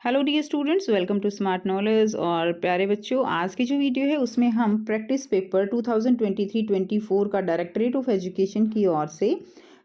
Hello dear students, welcome to Smart Knowledge. और प्यारे बच्चों, आज की जो वीडियो है उसमें हम प्रैक्टिस पेपर 2023-24 का डायरेक्टरेट ऑफ एजुकेशन की ओर से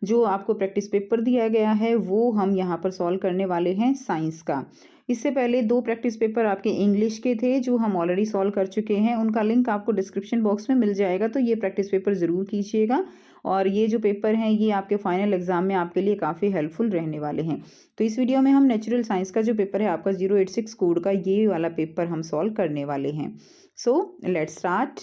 जो आपको प्रैक्टिस पेपर दिया गया है वो हम यहाँ पर सॉल्व करने वाले हैं साइंस का। इससे पहले दो प्रैक्टिस पेपर आपके इंग्लिश के थे जो हम ऑलरेडी सॉल्व कर चुके हैं, उनका लिंक आपको डिस्क्रिप्शन बॉक्स में मिल जाएगा, तो ये प्रैक्टिस पेपर ज़रूर कीजिएगा। और ये जो पेपर हैं ये आपके फाइनल एग्जाम में आपके लिए काफ़ी हेल्पफुल रहने वाले हैं। तो इस वीडियो में हम नेचुरल साइंस का जो पेपर है आपका 086 कोड का ये वाला पेपर हम सॉल्व करने वाले हैं। So let's start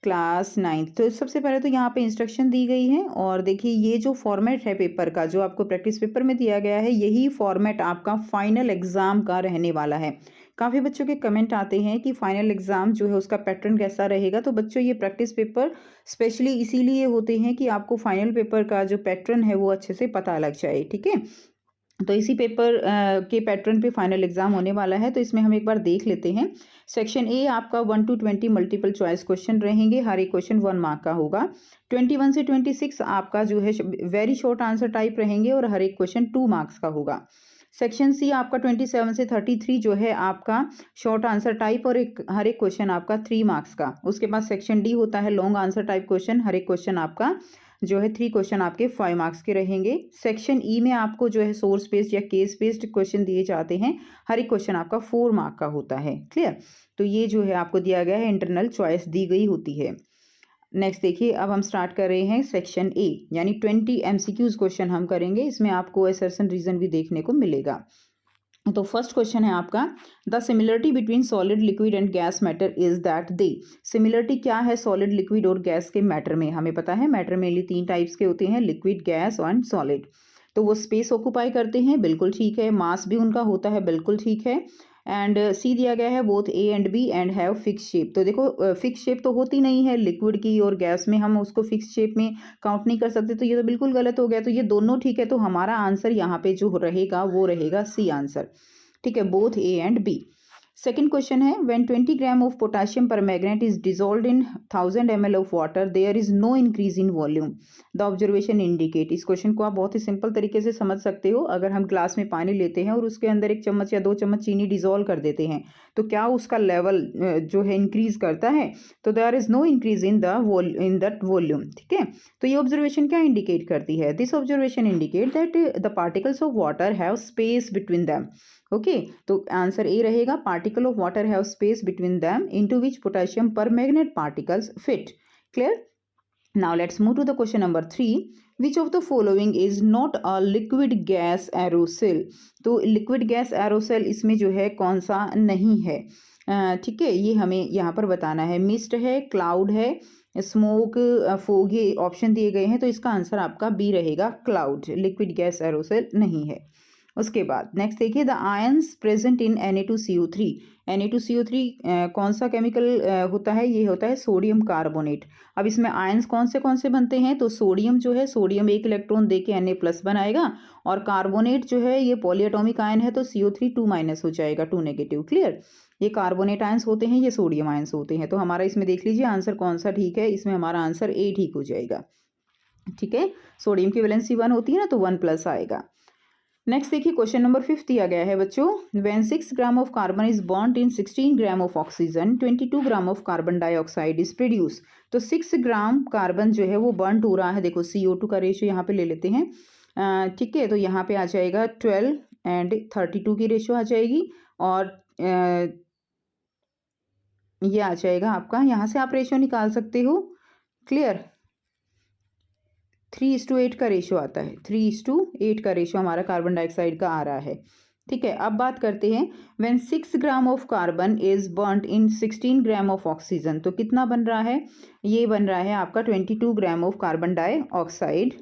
class 9। तो सबसे पहले तो यहाँ पे इंस्ट्रक्शन दी गई है और देखिए ये जो फॉर्मेट है पेपर का जो आपको प्रैक्टिस पेपर में दिया गया है यही फॉर्मेट आपका फाइनल एग्जाम का रहने वाला है। काफ़ी बच्चों के कमेंट आते हैं कि फाइनल एग्जाम जो है उसका पैटर्न कैसा रहेगा। तो बच्चों ये प्रैक्टिस पेपर स्पेशली इसीलिए होते हैं कि आपको फाइनल पेपर का जो पैटर्न है वो अच्छे से पता लग जाए। ठीक है, तो इसी पेपर के पैटर्न पे फाइनल एग्जाम होने वाला है। तो इसमें हम एक बार देख लेते हैं। सेक्शन ए आपका 1 to 20 मल्टीपल चॉइस क्वेश्चन रहेंगे, हर एक क्वेश्चन 1 मार्क का होगा। 21 से 26 आपका जो है वेरी शॉर्ट आंसर टाइप रहेंगे और हर एक क्वेश्चन 2 मार्क्स का होगा। सेक्शन सी आपका 27 से 33 जो है आपका शॉर्ट आंसर टाइप और हर एक क्वेश्चन आपका 3 मार्क्स का। उसके बाद सेक्शन डी होता है लॉन्ग आंसर टाइप क्वेश्चन, हर एक क्वेश्चन आपका जो है 3 क्वेश्चन आपके 5 मार्क्स के रहेंगे। सेक्शन ई में आपको जो है सोर्स बेस्ड या केस बेस्ड क्वेश्चन दिए जाते हैं, हर एक क्वेश्चन आपका 4 मार्क का होता है। क्लियर, तो ये जो है आपको दिया गया है, इंटरनल चॉइस दी गई होती है। नेक्स्ट देखिए, अब हम स्टार्ट कर रहे हैं सेक्शन ए, यानी 20 MCQs क्वेश्चन हम करेंगे। इसमें आपको असर्शन रीजन भी देखने को मिलेगा। तो फर्स्ट क्वेश्चन है आपका, the similarity between solid liquid and gas matter is that they. Similarity क्या है सॉलिड लिक्विड और गैस के मैटर में? हमें पता है मैटर मेनली 3 टाइप्स के होते हैं, लिक्विड, गैस एंड सॉलिड। तो वो स्पेस ऑक्यूपाई करते हैं, बिल्कुल ठीक है। मास भी उनका होता है, बिल्कुल ठीक है। एंड सी दिया गया है both A and B and have fix shape. तो देखो फिक्स शेप तो होती नहीं है लिक्विड की और गैस में, हम उसको फिक्स शेप में काउंट नहीं कर सकते, तो ये तो बिल्कुल गलत हो गया। तो ये दोनों ठीक है, तो हमारा आंसर यहाँ पे जो रहेगा वो रहेगा सी आंसर। ठीक है, both A and B. Second question है, when 20 gram of potassium permanganate is dissolved in 1000 ml of water there is no increase in volume, the observation indicate. इस क्वेश्चन को आप बहुत ही सिंपल तरीके से समझ सकते हो। अगर हम ग्लास में पानी लेते हैं और उसके अंदर 1 चम्मच या 2 चम्मच चीनी डिजोल्व कर देते हैं तो क्या उसका लेवल जो है इंक्रीज करता है? तो there is no increase in that volume. ठीक है, तो ये ऑब्जर्वेशन क्या इंडिकेट करती है? This observation indicate that the particles of water have space between them. Okay, तो आंसर ए रहेगा, particle of water have space between them into which potassium permanganate particles fit. Clear, now let's move to the question number 3। Which of the following is not a liquid gas aerosol. तो liquid gas aerosol इसमें जो है कौन सा नहीं है? ठीक है, ये हमें यहाँ पर बताना है। मिस्ट है, क्लाउड है, स्मोक, फोग, ये ऑप्शन दिए गए हैं, तो इसका आंसर आपका बी रहेगा, क्लाउड। लिक्विड गैस एरोसेल नहीं है। उसके बाद नेक्स्ट देखिए, the ions present in Na2CO3। Na2CO3 कौन सा केमिकल होता है? ये होता है सोडियम कार्बोनेट। अब इसमें आयंस कौन से बनते हैं? तो सोडियम जो है, सोडियम 1 इलेक्ट्रॉन दे के Na+ बनाएगा और कार्बोनेट जो है ये पॉलीएटॉमिक आयन है, तो CO3 2- हो जाएगा, 2 नेगेटिव। क्लियर, ये कार्बोनेट आयंस होते हैं, ये सोडियम आयंस होते हैं। तो हमारा इसमें देख लीजिए आंसर कौन सा ठीक है। इसमें हमारा आंसर ए ठीक हो जाएगा। ठीक है, सोडियम की वैलेंसी 1 होती है ना, तो 1+ आएगा। नेक्स्ट देखिए, क्वेश्चन नंबर 5 दिया गया है बच्चों, when 6 gram of carbon is bond in 16 gram of oxygen 22 gram of carbon dioxide is produce. तो 6 ग्राम कार्बन जो है वो बर्न हो रहा है। देखो CO2 का रेशियो यहाँ पे ले लेते हैं। ठीक है, तो यहाँ पे आ जाएगा 12 एंड 32 की रेशियो आ जाएगी और ये आ जाएगा आपका, यहाँ से आप रेशियो निकाल सकते हो। क्लियर, 3:8 का रेशियो आता है, 3:8 का रेशियो हमारा कार्बन डाइऑक्साइड का आ रहा है। ठीक है, अब बात करते हैं, when 6 gram of carbon is burned in 16 gram of oxygen, तो कितना बन रहा है? ये बन रहा है आपका 22 ग्राम ऑफ कार्बन डाइऑक्साइड।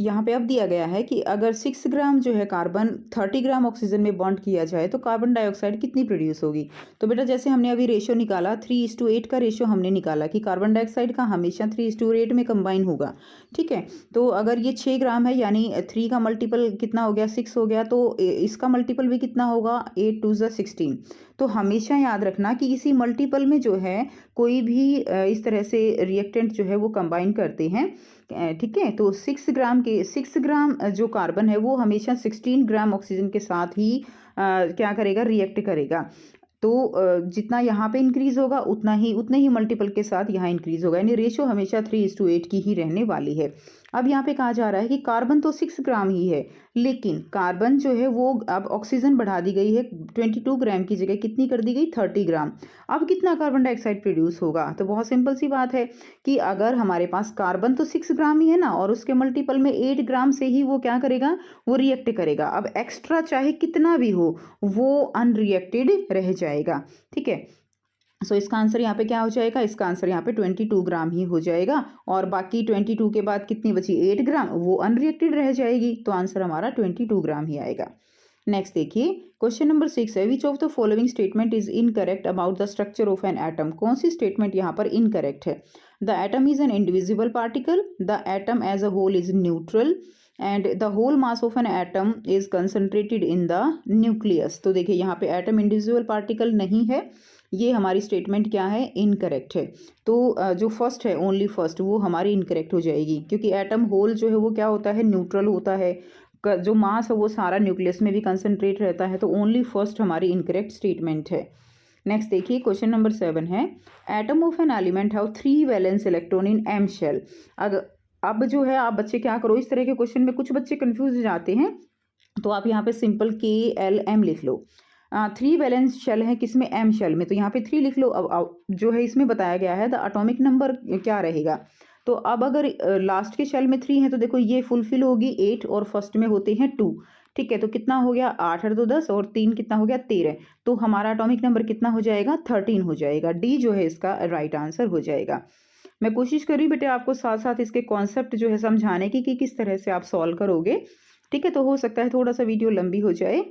यहाँ पे अब दिया गया है कि अगर 6 ग्राम जो है कार्बन 30 ग्राम ऑक्सीजन में बॉन्ड किया जाए तो कार्बन डाइऑक्साइड कितनी प्रोड्यूस होगी? तो बेटा जैसे हमने अभी रेशियो निकाला 3:8 का रेशियो हमने निकाला कि कार्बन डाइऑक्साइड का हमेशा 3:8 में कंबाइन होगा। ठीक है, तो अगर ये 6 ग्राम है यानी 3 का मल्टीपल कितना हो गया? 6 हो गया, तो इसका मल्टीपल भी कितना होगा? 8 2 16। तो हमेशा याद रखना कि इसी मल्टीपल में जो है कोई भी इस तरह से रिएक्टेंट जो है वो कंबाइन करते हैं ठीक है। तो 6 ग्राम जो कार्बन है वो हमेशा 16 ग्राम ऑक्सीजन के साथ ही क्या करेगा, रिएक्ट करेगा। तो जितना यहाँ पे इंक्रीज होगा उतने ही मल्टीपल के साथ यहाँ इंक्रीज होगा, यानी रेशो हमेशा 3:8 की ही रहने वाली है। अब यहाँ पे कहा जा रहा है कि कार्बन तो 6 ग्राम ही है, लेकिन कार्बन जो है वो अब ऑक्सीजन बढ़ा दी गई है, 22 ग्राम की जगह कितनी कर दी गई, 30 ग्राम। अब कितना कार्बन डाइऑक्साइड प्रोड्यूस होगा, तो बहुत सिंपल सी बात है कि अगर हमारे पास कार्बन तो 6 ग्राम ही है ना, और उसके मल्टीपल में 8 ग्राम से ही वो क्या करेगा, वो रिएक्ट करेगा। अब एक्स्ट्रा चाहे कितना भी हो वो अनरिएक्टेड रह जाएगा। ठीक है, सो इसका आंसर यहाँ पे क्या हो जाएगा, इसका आंसर यहाँ पे 22 ग्राम ही हो जाएगा, और बाकी 22 के बाद कितनी बची, 8 ग्राम, वो अनरिएक्टेड रह जाएगी। तो आंसर हमारा 22 ग्राम ही आएगा। नेक्स्ट देखिए, क्वेश्चन नंबर 6 है, which of the following statement is incorrect about the structure of an atom. कौन सी स्टेटमेंट यहाँ पर इनकरेक्ट है। The atom is an indivisible particle, the atom as a whole is neutral, and the whole mass of an atom is concentrated in the nucleus. तो देखिए यहाँ पे atom individual particle नहीं है, ये हमारी स्टेटमेंट क्या है, इनकरेक्ट है। तो जो फर्स्ट है, ओनली फर्स्ट, वो हमारी इनकरेक्ट हो जाएगी, क्योंकि एटम होल जो है वो क्या होता है, न्यूट्रल होता है, जो मास है वो सारा न्यूक्लियस में भी कंसंट्रेट रहता है। तो ओनली फर्स्ट हमारी इनकरेक्ट स्टेटमेंट है। नेक्स्ट देखिए, क्वेश्चन नंबर 7 है, atom of an element have 3 valence electron in M shell. अब जो है, आप बच्चे क्या करो, इस तरह के क्वेश्चन में कुछ बच्चे कंफ्यूज हो जाते हैं, तो आप यहाँ पे सिंपल KLM लिख लो। 3 वैलेंस शेल है किसमें, एम शेल में, तो यहाँ पे 3 लिख लो। अब जो है इसमें बताया गया है द एटॉमिक नंबर क्या रहेगा। तो अब अगर लास्ट के शेल में 3 है तो देखो ये फुलफिल होगी 8, और फर्स्ट में होते हैं 2। ठीक है, तो कितना हो गया, 8 और 2 10, और 3 कितना हो गया, 13। तो हमारा एटॉमिक नंबर कितना हो जाएगा, 13 हो जाएगा। डी जो है इसका राइट आंसर हो जाएगा। मैं कोशिश करी बेटे आपको साथ साथ इसके कॉन्सेप्ट जो है समझाने की कि किस तरह से आप सॉल्व करोगे। ठीक है, तो हो सकता है थोड़ा सा वीडियो लंबी हो जाए।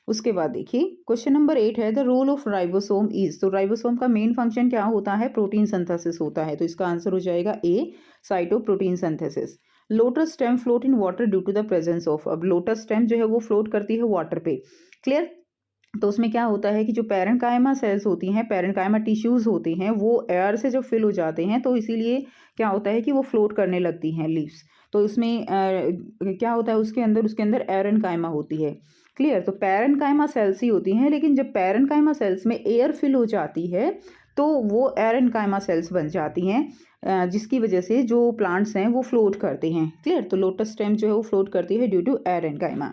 उसके बाद देखिए, क्वेश्चन नंबर 8 है, the role of ribosome is. तो राइबोसोम का मेन फंक्शन क्या होता है, प्रोटीन सिंथेसिस होता है। तो इसका आंसर हो जाएगा A, cytoprotein synthesis. Lotus stem float in water due to the presence of. अब लोटस स्टेम जो है वो फ्लोट करती है वाटर पे, क्लियर। तो उसमें क्या होता है कि जो पैरेन्काइमा सेल्स होती हैं, पैरेन्काइमा टिश्यूज होते हैं, वो एयर से जब फिल हो जाते हैं, तो इसीलिए क्या होता है कि वो फ्लोट करने लगती हैं लीव्स। तो इसमें क्या होता है, उसके अंदर एरेन्काइमा होती है, क्लियर। तो पैरेन्काइमा सेल्स ही होती हैं, लेकिन जब पैरेन्काइमा सेल्स में एयर फिल हो जाती है तो वो एरेन्काइमा सेल्स बन जाती हैं, जिसकी वजह से जो प्लांट्स हैं वो फ्लोट करते हैं, क्लियर। तो लोटस स्टेम जो है वो फ्लोट करती है due to aerenchyma.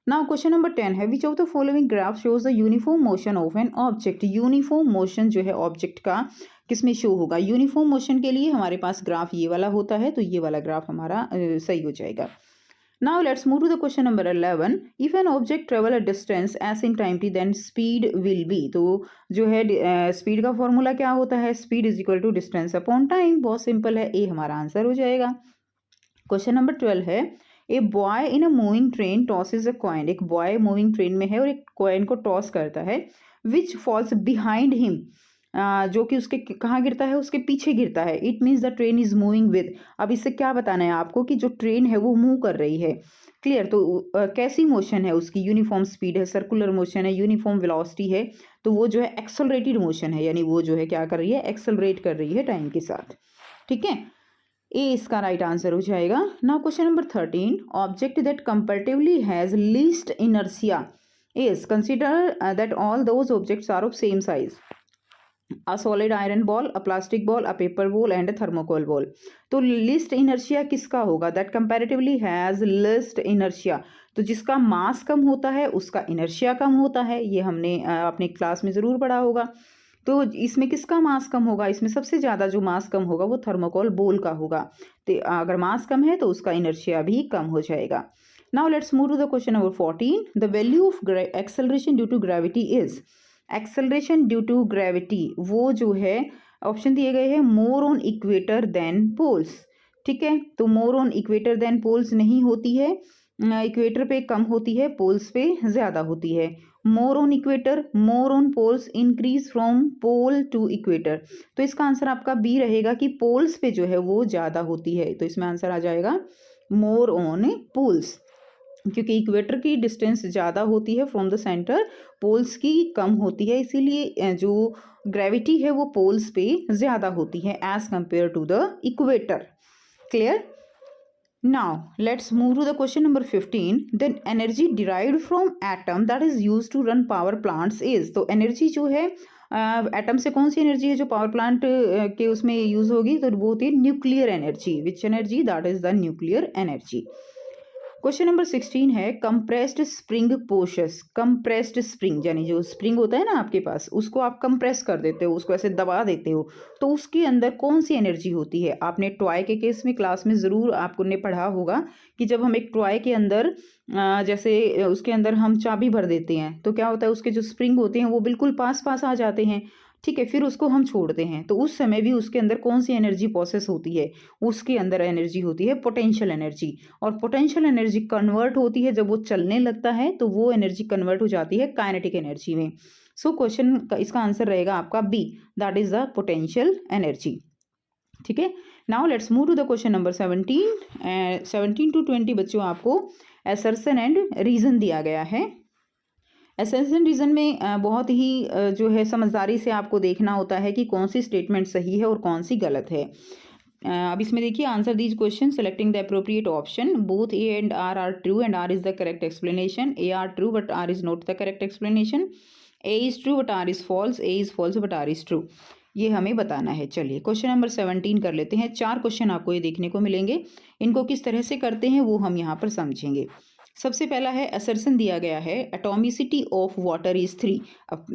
Now question number 10 है, which of the following graph shows the uniform motion of an object. Uniform motion जो है ऑब्जेक्ट का किसमें शो होगा। यूनिफॉर्म मोशन के लिए हमारे पास ग्राफ ये वाला होता है, तो ये वाला ग्राफ हमारा सही हो जाएगा। Now let's move to the question number 11. If an object travel a distance as in time t, then speed will be। तो जो है स्पीड का फॉर्मूला क्या होता है, speed is equal to distance upon time. बहुत सिंपल है, ए हमारा आंसर हो जाएगा। क्वेश्चन नंबर 12 है, a boy in a moving train tosses a coin. एक बॉय मूविंग ट्रेन में है और एक कॉइन को टॉस करता है, विच फॉल्स बिहाइंड हिम। जो कि उसके कहाँ गिरता है, उसके पीछे गिरता है। It means the train is moving with. अब इससे क्या बताना है आपको कि जो ट्रेन है वो मूव कर रही है, क्लियर। तो कैसी मोशन है उसकी, यूनिफॉर्म स्पीड है, सर्कुलर मोशन है, यूनिफॉर्म वेलोसिटी है। तो वो जो है एक्सेलरेटेड मोशन है, यानी वो जो है क्या कर रही है, एक्सेलरेट कर रही है टाइम के साथ। ठीक है, ए इसका राइट आंसर हो जाएगा। Now question number 13, object that comparatively has least inertia is, consider that all those objects are of same size. A solid iron ball, a plastic ball, a paper ball and a thermocol ball. तो least inertia किसका होगा, that comparatively has least inertia. तो जिसका मास कम होता है उसका inertia कम होता है, ये हमने अपनी क्लास में ज़रूर पढ़ा होगा। तो इसमें किसका मास कम होगा, इसमें सबसे ज़्यादा जो मास कम होगा वो थर्मोकोल बॉल का होगा। तो अगर मास कम है तो उसका इनर्शिया भी कम हो जाएगा। Now let's move to the question number 14, the value of acceleration due to gravity is. Acceleration due to gravity वो जो है ऑप्शन दिए गए हैं, more on equator than poles. ठीक है, तो more on equator than poles नहीं होती है, इक्वेटर पे कम होती है, पोल्स पे ज़्यादा होती है। More on equator, more on poles, increase from pole to equator. तो इसका आंसर आपका बी रहेगा कि पोल्स पे जो है वो ज़्यादा होती है। तो इसमें आंसर आ जाएगा मोर ऑन पोल्स, क्योंकि इक्वेटर की डिस्टेंस ज़्यादा होती है फ्रॉम द सेंटर, पोल्स की कम होती है, इसीलिए जो ग्रेविटी है वो पोल्स पे ज़्यादा होती है as compare to the equator, clear. Now, let's move to the question number 15. Then energy derived from atom that is used to run power plants is, तो एनर्जी जो है एटम से कौन सी एनर्जी है जो पावर प्लांट के उसमें यूज होगी, तो वो होती है nuclear energy. Which energy? That is the nuclear energy. Question number 16 है कंप्रेस्ड स्प्रिंग पोशस. कंप्रेस्ड स्प्रिंग यानी जो स्प्रिंग होता है ना आपके पास, उसको आप कंप्रेस कर देते हो, उसको ऐसे दबा देते हो, तो उसके अंदर कौन सी एनर्जी होती है? आपने टॉय के केस में क्लास में ज़रूर आपको ने पढ़ा होगा कि जब हम एक टॉय के अंदर जैसे उसके अंदर हम चाबी भर देते हैं तो क्या होता है, उसके जो स्प्रिंग होते हैं वो बिल्कुल पास पास आ जाते हैं. ठीक है, फिर उसको हम छोड़ते हैं तो उस समय भी उसके अंदर कौन सी एनर्जी प्रोसेस होती है? उसके अंदर एनर्जी होती है पोटेंशियल एनर्जी. और पोटेंशियल एनर्जी कन्वर्ट होती है जब वो चलने लगता है, तो वो एनर्जी कन्वर्ट हो जाती है काइनेटिक एनर्जी में. सो क्वेश्चन का इसका आंसर रहेगा आपका B, that is the potential energy. ठीक है. Now let's move to the question number 17. 17 to 20 बच्चों आपको असर्शन एंड रीजन दिया गया है. असर्शन रीजन में बहुत ही जो है समझदारी से आपको देखना होता है कि कौन सी स्टेटमेंट सही है और कौन सी गलत है. अब इसमें देखिए, answer these question selecting the appropriate option. Both A and R true and R is the correct explanation. A R true but R is not the correct explanation. A is true but R is false. A is false but R is true. ये हमें बताना है. चलिए question number 17 कर लेते हैं. 4 question आपको ये देखने को मिलेंगे. इनको किस तरह से करते हैं वो हम यहाँ पर समझेंगे. सबसे पहला है असर्शन दिया गया है एटॉमिसिटी ऑफ वाटर इज 3. अब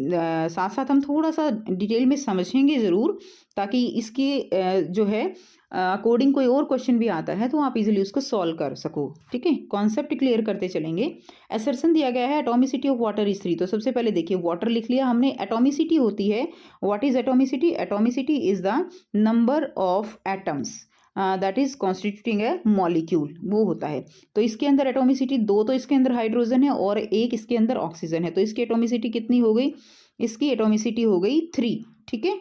साथ साथ हम थोड़ा सा डिटेल में समझेंगे ज़रूर, ताकि इसके जो है अकॉर्डिंग कोई और क्वेश्चन भी आता है तो आप इजीली उसको सॉल्व कर सको. ठीक है, कॉन्सेप्ट क्लियर करते चलेंगे. असर्शन दिया गया है एटॉमिसिटी ऑफ वाटर इज 3. तो सबसे पहले देखिए, वाटर लिख लिया हमने. एटॉमिसिटी होती है, what is atomicity? Atomicity is the number of atoms that is constituting A molecule, वो होता है. तो इसके अंदर एटॉमिसिटी 2, तो इसके अंदर हाइड्रोजन है और 1 इसके अंदर ऑक्सीजन है, तो इसकी एटॉमिसिटी कितनी हो गई? इसकी एटॉमिसिटी हो गई 3. ठीक है.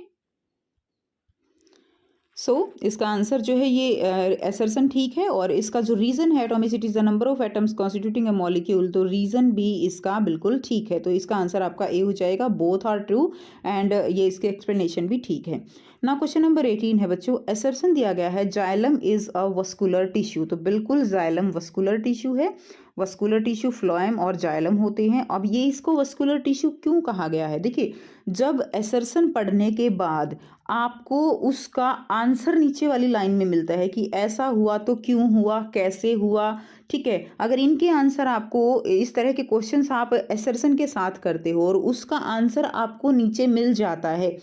इसका आंसर जो है ये असर्शन ठीक है. और इसका जो रीज़न है atomicity is the number of atoms constituting A molecule, तो रीज़न भी इसका बिल्कुल ठीक है. तो इसका आंसर आपका ए हो जाएगा. बोथ आर ट्रू एंड ये इसके एक्सप्लेनेशन भी ठीक है. ना क्वेश्चन नंबर 18 है बच्चों. असर्शन दिया गया है xylem is a vascular tissue. तो बिल्कुल जाइलम वस्कुलर टिश्यू है. वस्कुलर टिश्यू फ्लोएम और जाइलम होते हैं. अब ये इसको वस्कुलर टिश्यू क्यों कहा गया है? देखिए, जब असर्शन पढ़ने के बाद आपको उसका आंसर नीचे वाली लाइन में मिलता है कि ऐसा हुआ तो क्यों हुआ, कैसे हुआ. ठीक है, अगर इनके आंसर आपको इस तरह के क्वेश्चंस आप असर्शन के साथ करते हो और उसका आंसर आपको नीचे मिल जाता है,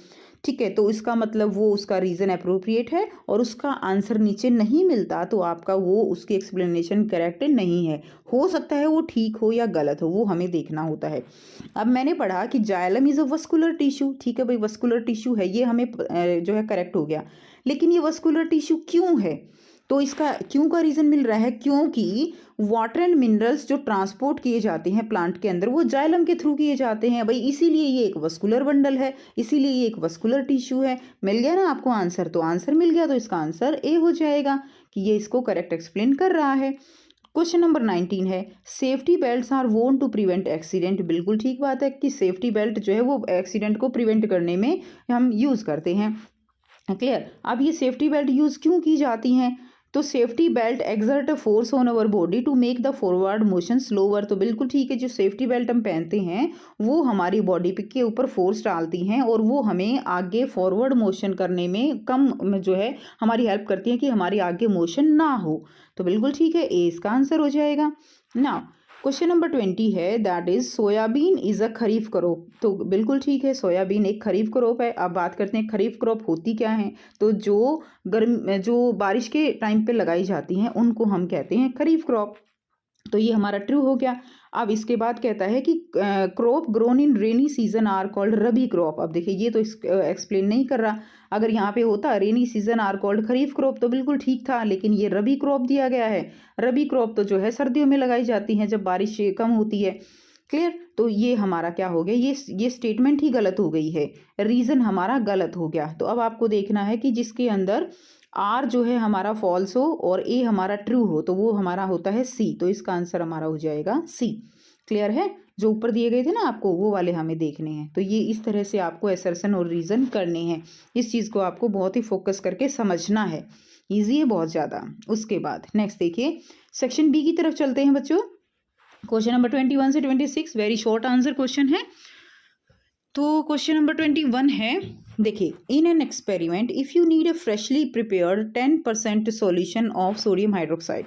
ठीक है, तो इसका मतलब वो उसका रीज़न अप्रोप्रिएट है. और उसका आंसर नीचे नहीं मिलता तो आपका वो उसकी एक्सप्लेनेशन करेक्ट नहीं है. हो सकता है वो ठीक हो या गलत हो, वो हमें देखना होता है. अब मैंने पढ़ा कि xylem is a vascular tissue. ठीक है भाई, वस्कुलर टिश्यू है, ये हमें जो है करेक्ट हो गया. लेकिन ये वस्कुलर टिश्यू क्यों है? तो इसका क्यों का रीज़न मिल रहा है, क्योंकि वाटर एंड मिनरल्स जो ट्रांसपोर्ट किए जाते हैं प्लांट के अंदर वो जाइलम के थ्रू किए जाते हैं भाई. इसीलिए ये एक वस्कुलर बंडल है, इसीलिए ये एक वस्कुलर टिश्यू है. मिल गया ना आपको आंसर? तो आंसर मिल गया, तो इसका आंसर ए हो जाएगा कि ये इसको करेक्ट एक्सप्लेन कर रहा है. क्वेश्चन नंबर 19 है सेफ्टी बेल्ट्स आर वोन टू प्रिवेंट एक्सीडेंट. बिल्कुल ठीक बात है कि सेफ्टी बेल्ट जो है वो एक्सीडेंट को प्रिवेंट करने में हम यूज़ करते हैं. क्लियर. अब ये सेफ्टी बेल्ट यूज़ क्यों की जाती हैं? तो safety belt exert a force on our body to make the forward motion slower. तो बिल्कुल ठीक है, जो सेफ्टी बेल्ट हम पहनते हैं वो हमारी बॉडी के ऊपर फोर्स डालती हैं और वो हमें आगे फॉरवर्ड मोशन करने में कम जो है हमारी हेल्प करती हैं कि हमारी आगे मोशन ना हो. तो बिल्कुल ठीक है, ए इसका आंसर हो जाएगा. ना क्वेश्चन नंबर 20 है that is soybean is a kharif crop. तो बिल्कुल ठीक है, सोयाबीन एक खरीफ क्रॉप है. अब बात करते हैं खरीफ क्रॉप होती क्या है. तो जो बारिश के टाइम पे लगाई जाती हैं उनको हम कहते हैं खरीफ क्रॉप. तो ये हमारा ट्रू हो गया. अब इसके बाद कहता है कि crop grown in rainy season are called rabi crop. अब देखिए, ये तो एक्सप्लेन नहीं कर रहा. अगर यहाँ पे होता rainy season are called kharif crop तो बिल्कुल ठीक था, लेकिन ये रबी क्रॉप दिया गया है. रबी क्रॉप तो जो है सर्दियों में लगाई जाती हैं जब बारिश कम होती है. क्लियर. तो ये हमारा क्या हो गया, ये स्टेटमेंट ही गलत हो गई है, रीज़न हमारा गलत हो गया. तो अब आपको देखना है कि जिसके अंदर आर जो है हमारा फॉल्स हो और ए हमारा ट्रू हो तो वो हमारा होता है सी. तो इसका आंसर हमारा हो जाएगा सी. क्लियर है. जो ऊपर दिए गए थे ना आपको वो वाले हमें देखने हैं. तो ये इस तरह से आपको असर्शन और रीज़न करने हैं. इस चीज़ को आपको बहुत ही फोकस करके समझना है. ईजी है बहुत ज़्यादा। उसके बाद नेक्स्ट देखिए सेक्शन बी की तरफ चलते हैं बच्चों। क्वेश्चन नंबर 21 से 26 वेरी शॉर्ट आंसर क्वेश्चन है। तो क्वेश्चन नंबर 21 है, देखिए, in an experiment if you need a freshly prepared 10% solution of sodium hydroxide.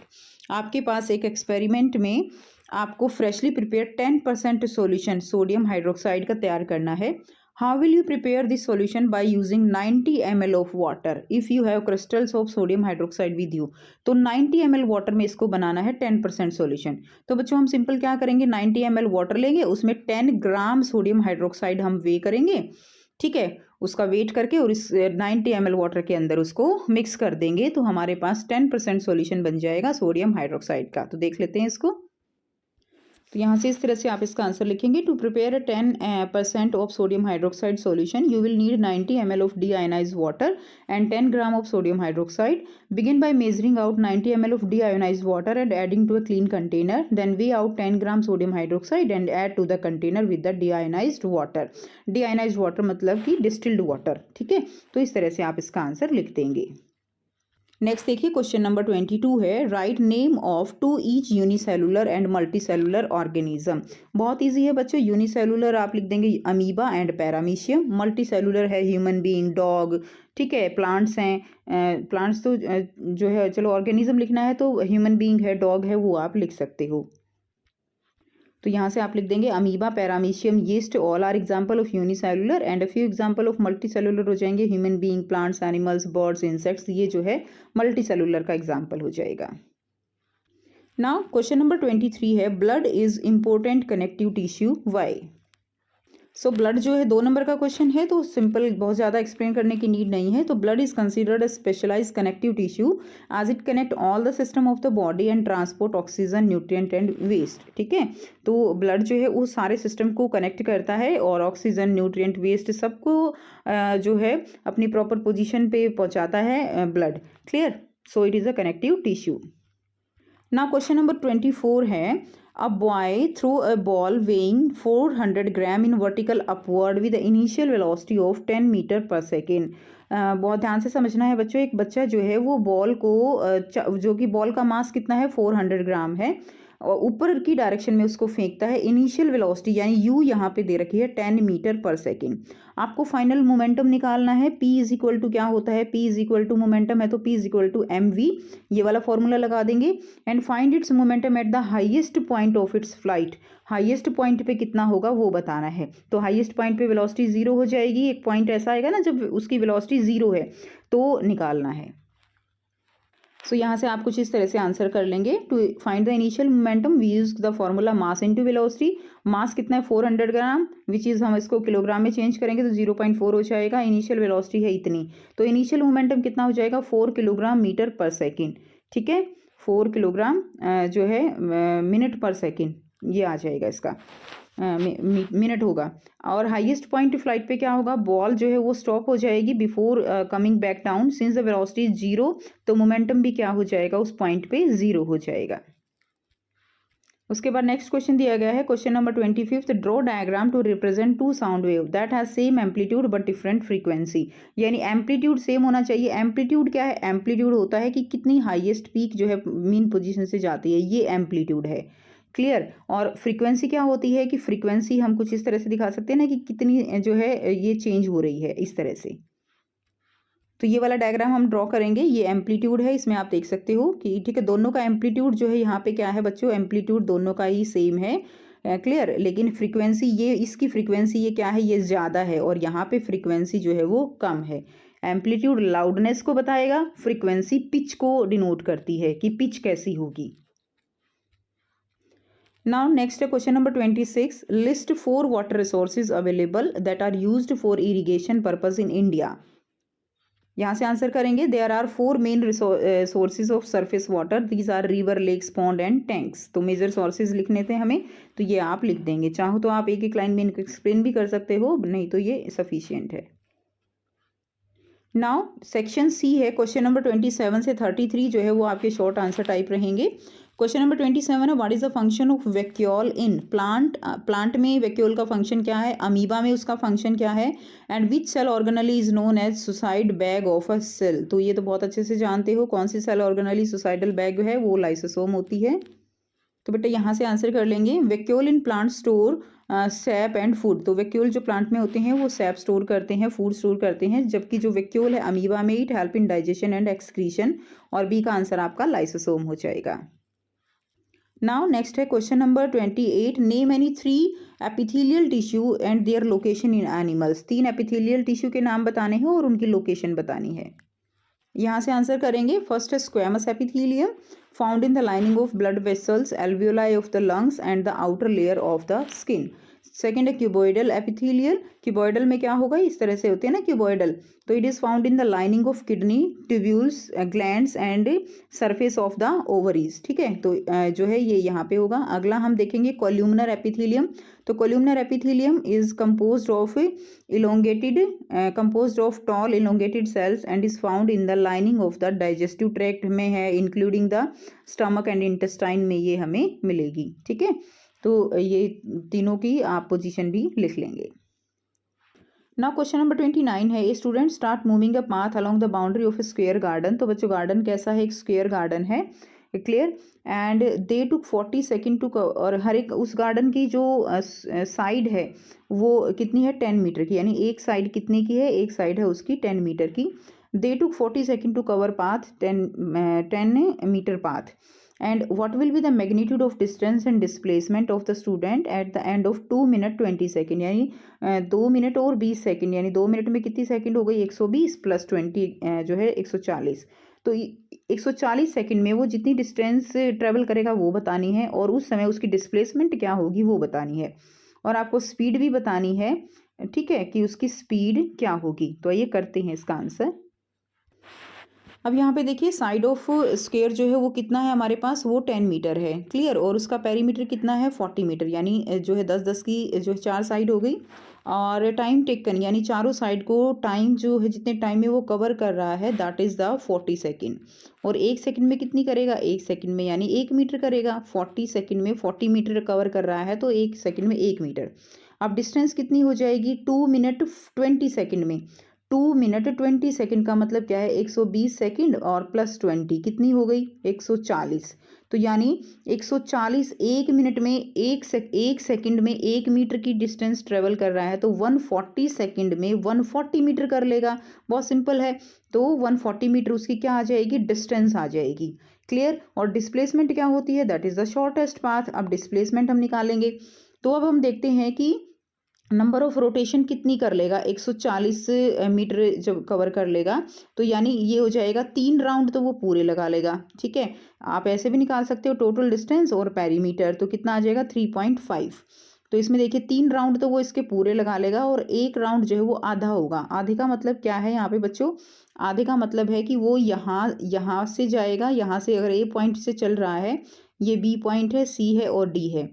आपके पास एक एक्सपेरिमेंट में आपको freshly prepare 10% solution sodium hydroxide का तैयार करना है। How will you prepare this solution by using 90 ml of water if you have crystals of sodium hydroxide with you. तो 90 ml water में इसको बनाना है 10% सॉल्यूशन। तो बच्चों हम सिंपल क्या करेंगे, 90 ml वाटर लेंगे, उसमें 10 ग्राम सोडियम हाइड्रोक्साइड हम वे करेंगे, ठीक है, उसका वेट करके और इस 90 ml वाटर के अंदर उसको मिक्स कर देंगे तो हमारे पास 10% सॉल्यूशन बन जाएगा सोडियम हाइड्रोक्साइड का। तो देख लेते हैं इसको। तो यहाँ से इस तरह से आप इसका आंसर लिखेंगे, to prepare 10% of sodium hydroxide solution you will need 90 ml of deionized water and 10 gram of sodium hydroxide. Begin by measuring out 90 ml of deionized water and adding to a clean container, then weigh out 10 gram sodium hydroxide and add to the container with the deionized water. Deionized water मतलब कि distilled water, ठीक है। तो इस तरह से आप इसका आंसर लिख देंगे। नेक्स्ट देखिए क्वेश्चन नंबर 22 है, write name of two each unicellular and multicellular organism. बहुत इजी है बच्चों। यूनिसेलुलर आप लिख देंगे अमीबा एंड पैरामीशियम, मल्टीसेलुलर है ह्यूमन बीइंग, डॉग, ठीक है, प्लांट्स हैं, प्लांट्स तो जो है, चलो ऑर्गेनिज्म लिखना है तो ह्यूमन बीइंग है, डॉग है, वो आप लिख सकते हो। तो यहाँ से आप लिख देंगे amoeba, paramecium, yeast, all are example of unicellular and a few example of multicellular हो जाएंगे, human being, plants, animals, birds, insects, ये जो है मल्टीसेलुलर का एग्जाम्पल हो जाएगा। नाउ क्वेश्चन नंबर 23 है, blood is important connective tissue, why. So blood जो है 2 नंबर का क्वेश्चन है, तो सिंपल, बहुत ज़्यादा एक्सप्लेन करने की नीड नहीं है। तो blood is considered a specialised connective tissue as it connect all the system of the body and transport oxygen, nutrient and waste, ठीक है। तो ब्लड जो है वो सारे सिस्टम को कनेक्ट करता है और ऑक्सीजन, न्यूट्रिएंट, वेस्ट सबको जो है अपनी प्रॉपर पोजिशन पे पहुँचाता है blood, clear. So it is a connective tissue. Now question number 24 है, a boy threw a ball weighing 400 gram in vertical upward with the initial velocity of 10 meter per second। बहुत ध्यान से समझना है बच्चों। एक बच्चा जो है वो बॉल को जो कि बॉल का मास कितना है 400 ग्राम है और ऊपर की डायरेक्शन में उसको फेंकता है। इनिशियल वेलोसिटी यानी यू यहाँ पे दे रखी है 10 मीटर पर सेकेंड। आपको फाइनल मोमेंटम निकालना है। P इज इक्वल टू क्या होता है, P is equal to momentum है तो P is equal to mv, ये वाला फॉर्मूला लगा देंगे। And find its momentum at the highest point of its flight. Highest point पे कितना होगा वो बताना है। तो हाईएस्ट पॉइंट पे वेलोसिटी 0 हो जाएगी। एक पॉइंट ऐसा आएगा ना जब उसकी वेलोसिटी 0 है तो निकालना है। सो यहाँ से आप कुछ इस तरह से आंसर कर लेंगे। To find the initial momentum we use the formula mass into velocity. Mass कितना है 400 ग्राम, विच इज़ हम इसको किलोग्राम में चेंज करेंगे तो 0.4 हो जाएगा। इनिशियल वेलोसिटी है इतनी, तो इनिशियल मोमेंटम कितना हो जाएगा 4 किलोग्राम मीटर पर सेकेंड, ठीक है। 4 किलोग्राम जो है मिनट पर सेकेंड, ये आ जाएगा इसका मिनट होगा। और हाईएस्ट पॉइंट फ्लाइट पे क्या होगा, बॉल जो है वो स्टॉप हो जाएगी before coming back down. Since the velocity is 0 तो मोमेंटम भी क्या हो जाएगा उस पॉइंट पे 0 हो जाएगा। उसके बाद नेक्स्ट क्वेश्चन दिया गया है, question number 25, draw diagram to represent two sound wave that has same amplitude but different frequency. यानी एम्पलीट्यूड सेम होना चाहिए। एम्पलीट्यूड क्या है, एम्पलीट्यूड होता है कि कितनी हाईएस्ट पीक जो है मीन पोजीशन से जाती है, ये एम्पलीट्यूड है, क्लियर। और फ्रीक्वेंसी क्या होती है कि फ्रीक्वेंसी हम कुछ इस तरह से दिखा सकते हैं ना कि कितनी जो है ये चेंज हो रही है इस तरह से। तो ये वाला डायग्राम हम ड्रॉ करेंगे, ये एम्पलीट्यूड है, इसमें आप देख सकते हो कि ठीक है दोनों का एम्पलीट्यूड जो है यहाँ पे क्या है बच्चों, एम्पलीट्यूड दोनों का ही सेम है, क्लियर। लेकिन फ्रीक्वेंसी ये इसकी फ्रीक्वेंसी ये क्या है, ये ज़्यादा है और यहाँ पे फ्रीक्वेंसी जो है वो कम है। एम्पलीट्यूड लाउडनेस को बताएगा, फ्रीक्वेंसी पिच को डिनोट करती है कि पिच कैसी होगी। Now next question number 26, list 4 water resources available that are used for irrigation purpose in India। यहाँ से आंसर करेंगे, there are 4 main sources of surface water, these are river, lakes, pond and tanks। तो major sources लिखने थे हमें, तो ये आप लिख देंगे। चाहो तो आप एक एक लाइन में इनको एक्सप्लेन भी कर सकते हो, नहीं तो ये सफिशियंट है। नाउ सेक्शन सी है, क्वेश्चन नंबर 27 से 33 जो है वो आपके शॉर्ट आंसर टाइप रहेंगे। क्वेश्चन नंबर 27 है, what is the function of vacuole in plant. Plant में वैक्यूल का फंक्शन क्या है, अमीबा में उसका फंक्शन क्या है, and which cell organelle is known as suicide bag of a cell. तो ये तो बहुत अच्छे से जानते हो, कौन सी सेल ऑर्गेनली सुसाइडल बैग है, वो लाइसोसोम होती है। तो बेटा यहाँ से आंसर कर लेंगे, vacuole in plant store SAP and food. तो वैक्यूल जो प्लांट में होते हैं वो सैप स्टोर करते हैं, फूड स्टोर करते हैं, जबकि जो वैक्यूल है अमीबा में it help in digestion and excretion. और बी का आंसर आपका लाइसोसोम हो जाएगा। नाउ नेक्स्ट है question number 28, name any 3 epithelial tissue and their location in animals. 3 epithelial tissue के नाम बताने हैं और उनकी लोकेशन बतानी है। यहाँ से आंसर करेंगे, फर्स्ट है squamous epithelium found in the lining of blood vessels, alveoli of the lungs and the outer layer of the skin. Second है क्यूबॉइडल एपिथेलियल, क्यूबॉइडल में क्या होगा, इस तरह से होते हैं ना क्यूबॉइडल, तो it is found in the lining of kidney tubules glands and surface of the ovaries. ठीक है, तो जो है ये यहाँ पे होगा। अगला हम देखेंगे कोल्यूमिनर एपिथेलियम। तो columnar epithelium is composed of tall elongated cells and is found in the lining of the digestive tract में है, including the stomach and intestine में ये हमें मिलेगी। ठीक है, तो ये तीनों की आप पोजीशन भी लिख लेंगे। नाउ क्वेश्चन नंबर 29 है, a student start moving a path along the boundary of a square garden. तो बच्चों गार्डन कैसा है, एक स्क्वेयर गार्डन है, clear, and they took 40 second to, और हर एक उस गार्डन की जो साइड है वो कितनी है, 10 मीटर की, यानी एक साइड कितने की है, एक साइड है उसकी 10 मीटर की। They took 40 second to cover path 10 metre path, and what will be the magnitude of distance and displacement of the student at the end of 2 minute 20 second. यानी 2 मिनट और 20 second, यानी 2 minute में कितनी second हो गई, 120 plus 20 जो है 140। तो 140 सेकेंड में वो जितनी डिस्टेंस ट्रेवल करेगा वो बतानी है, और उस समय उसकी डिस्प्लेसमेंट क्या होगी वो बतानी है, और आपको स्पीड भी बतानी है। ठीक है, कि उसकी स्पीड क्या होगी। तो ये करते हैं इसका आंसर। अब यहाँ पे देखिए, साइड ऑफ स्क्वायर जो है वो कितना है हमारे पास, वो 10 मीटर है, क्लियर, और उसका पेरीमीटर कितना है 40 मीटर, यानी जो है 10-10 की जो है 4 साइड हो गई। और टाइम टेकन, यानी चारों साइड को टाइम जो है जितने टाइम में वो कवर कर रहा है दैट इज़ द 40 सेकेंड। और 1 सेकेंड में कितनी करेगा, 1 सेकेंड में यानी 1 मीटर करेगा। 40 सेकेंड में 40 मीटर कवर कर रहा है, तो 1 सेकेंड में 1 मीटर। अब डिस्टेंस कितनी हो जाएगी, 2 मिनट 20 सेकेंड में, 2 मिनट 20 सेकेंड का मतलब क्या है, 120 सेकेंड और प्लस 20 कितनी हो गई, 140। तो यानी 140 1 मिनट में 1 सेकेंड में 1 मीटर की डिस्टेंस ट्रेवल कर रहा है, तो 140 सेकेंड में 140 मीटर कर लेगा। बहुत सिंपल है, तो 140 मीटर उसकी क्या आ जाएगी, डिस्टेंस आ जाएगी, क्लियर। और डिस्प्लेसमेंट क्या होती है, that is the shortest path. अब डिस्प्लेसमेंट हम निकालेंगे, तो अब हम देखते हैं कि नंबर ऑफ रोटेशन कितनी कर लेगा, 140 मीटर जब कवर कर लेगा, तो यानी ये हो जाएगा 3 राउंड, तो वो पूरे लगा लेगा। ठीक है, आप ऐसे भी निकाल सकते हो, टोटल डिस्टेंस और पेरीमीटर, तो कितना आ जाएगा 3.5। तो इसमें देखिए 3 राउंड तो वो इसके पूरे लगा लेगा, और 1 राउंड जो है वो आधा होगा। आधे का मतलब क्या है यहाँ पे बच्चों, आधे का मतलब है कि वो यहाँ से जाएगा, यहाँ से अगर ए पॉइंट से चल रहा है, ये बी पॉइंट है, सी है और डी है,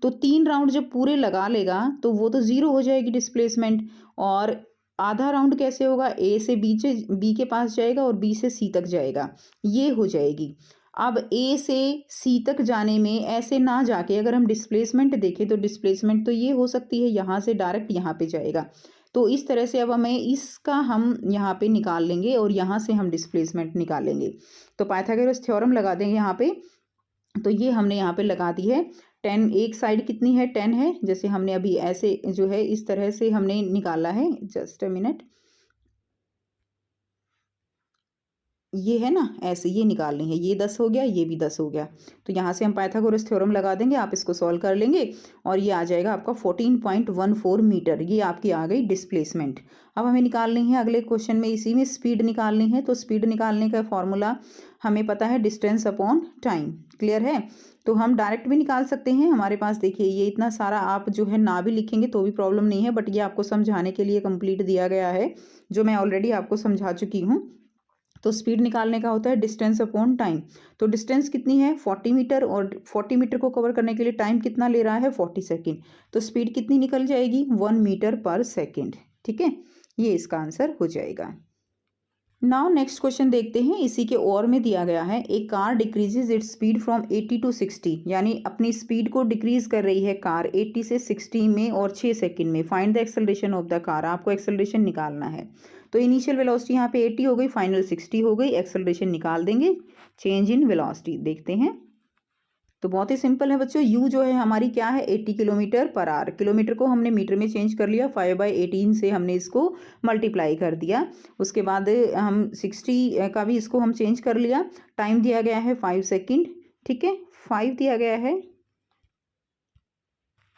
तो 3 राउंड जब पूरे लगा लेगा तो वो तो 0 हो जाएगी डिस्प्लेसमेंट। और आधा राउंड कैसे होगा, ए से बी के पास जाएगा और बी से सी तक जाएगा, ये हो जाएगी। अब ए से सी तक जाने में ऐसे ना जाके अगर हम डिस्प्लेसमेंट देखें, तो डिस्प्लेसमेंट तो ये हो सकती है, यहाँ से डायरेक्ट यहाँ पे जाएगा। तो इस तरह से अब हमें इसका हम यहाँ पे निकाल लेंगे, और यहाँ से हम डिस्प्लेसमेंट निकालेंगे। तो पाइथागोरस थ्योरम लगा देंगे यहाँ पे, तो ये हमने यहाँ पे लगा दी है। 10 एक साइड कितनी है, 10 है, जैसे हमने अभी ऐसे जो है इस तरह से हमने निकाला है, जस्ट अ मिनट, ये है ना, ऐसे ये निकालनी है, ये 10 हो गया, ये भी 10 हो गया। तो यहाँ से हम पाइथागोरस थ्योरम लगा देंगे, आप इसको सॉल्व कर लेंगे, और ये आ जाएगा आपका 14.14 मीटर, ये आपकी आ गई डिस्प्लेसमेंट। अब हमें निकालनी है अगले क्वेश्चन में, इसी में स्पीड निकालनी है। तो स्पीड निकालने का फॉर्मूला हमें पता है, डिस्टेंस अपॉन टाइम, क्लियर है। तो हम डायरेक्ट भी निकाल सकते हैं, हमारे पास देखिए ये इतना सारा आप जो है ना भी लिखेंगे तो भी प्रॉब्लम नहीं है, बट ये आपको समझाने के लिए कंप्लीट दिया गया है, जो मैं ऑलरेडी आपको समझा चुकी हूँ। तो स्पीड निकालने का होता है डिस्टेंस अपॉन टाइम। तो डिस्टेंस कितनी है 40 मीटर, और 40 मीटर को कवर करने के लिए टाइम कितना ले रहा है 40 सेकेंड। तो स्पीड कितनी निकल जाएगी 1 मीटर पर सेकेंड। ठीक है, ये इसका आंसर हो जाएगा। नाउ नेक्स्ट क्वेश्चन देखते हैं। इसी के और में दिया गया है, एक car decreases its speed from 80 to 60, यानी अपनी स्पीड को डिक्रीज कर रही है कार 80 से 60 में और 6 सेकंड में। Find the acceleration of the car, आपको एक्सेलरेशन निकालना है। तो इनिशियल वेलोसिटी यहाँ पे 80 हो गई, फाइनल 60 हो गई, एक्सेलरेशन निकाल देंगे। चेंज इन वेलोसिटी देखते हैं। तो बहुत ही सिंपल है बच्चों, u जो है हमारी क्या है 80 किलोमीटर पर आवर। किलोमीटर को हमने मीटर में चेंज कर लिया, 5/18 से हमने इसको मल्टीप्लाई कर दिया। उसके बाद हम 60 का भी इसको हम चेंज कर लिया। टाइम दिया गया है 5 सेकेंड, ठीक है, 5 दिया गया है।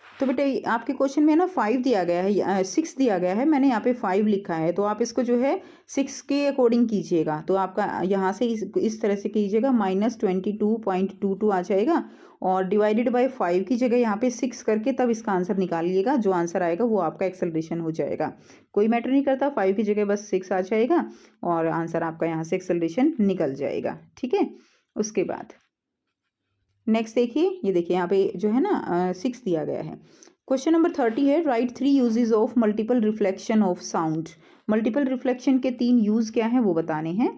तो बेटे आपके क्वेश्चन में ना 5 दिया गया है, 6 दिया गया है, मैंने यहाँ पे 5 लिखा है। तो आप इसको जो है 6 के अकॉर्डिंग कीजिएगा। तो आपका यहाँ से इस तरह से कीजिएगा, -22.22 आ जाएगा और डिवाइडेड बाय 5 की जगह यहाँ पे 6 करके तब इसका आंसर निकालिएगा। जो आंसर आएगा वो आपका एक्सेलरेशन हो जाएगा। कोई मैटर नहीं करता, 5 की जगह बस 6 आ जाएगा और आंसर आपका यहाँ से एक्सेलरेशन निकल जाएगा, ठीक है। उसके बाद नेक्स्ट देखिए, ये देखिए यहाँ पे जो है ना 6 दिया गया है। क्वेश्चन नंबर 30 है, write 3 uses of multiple reflection of sound. Multiple reflection के 3 यूज क्या हैं वो बताने हैं।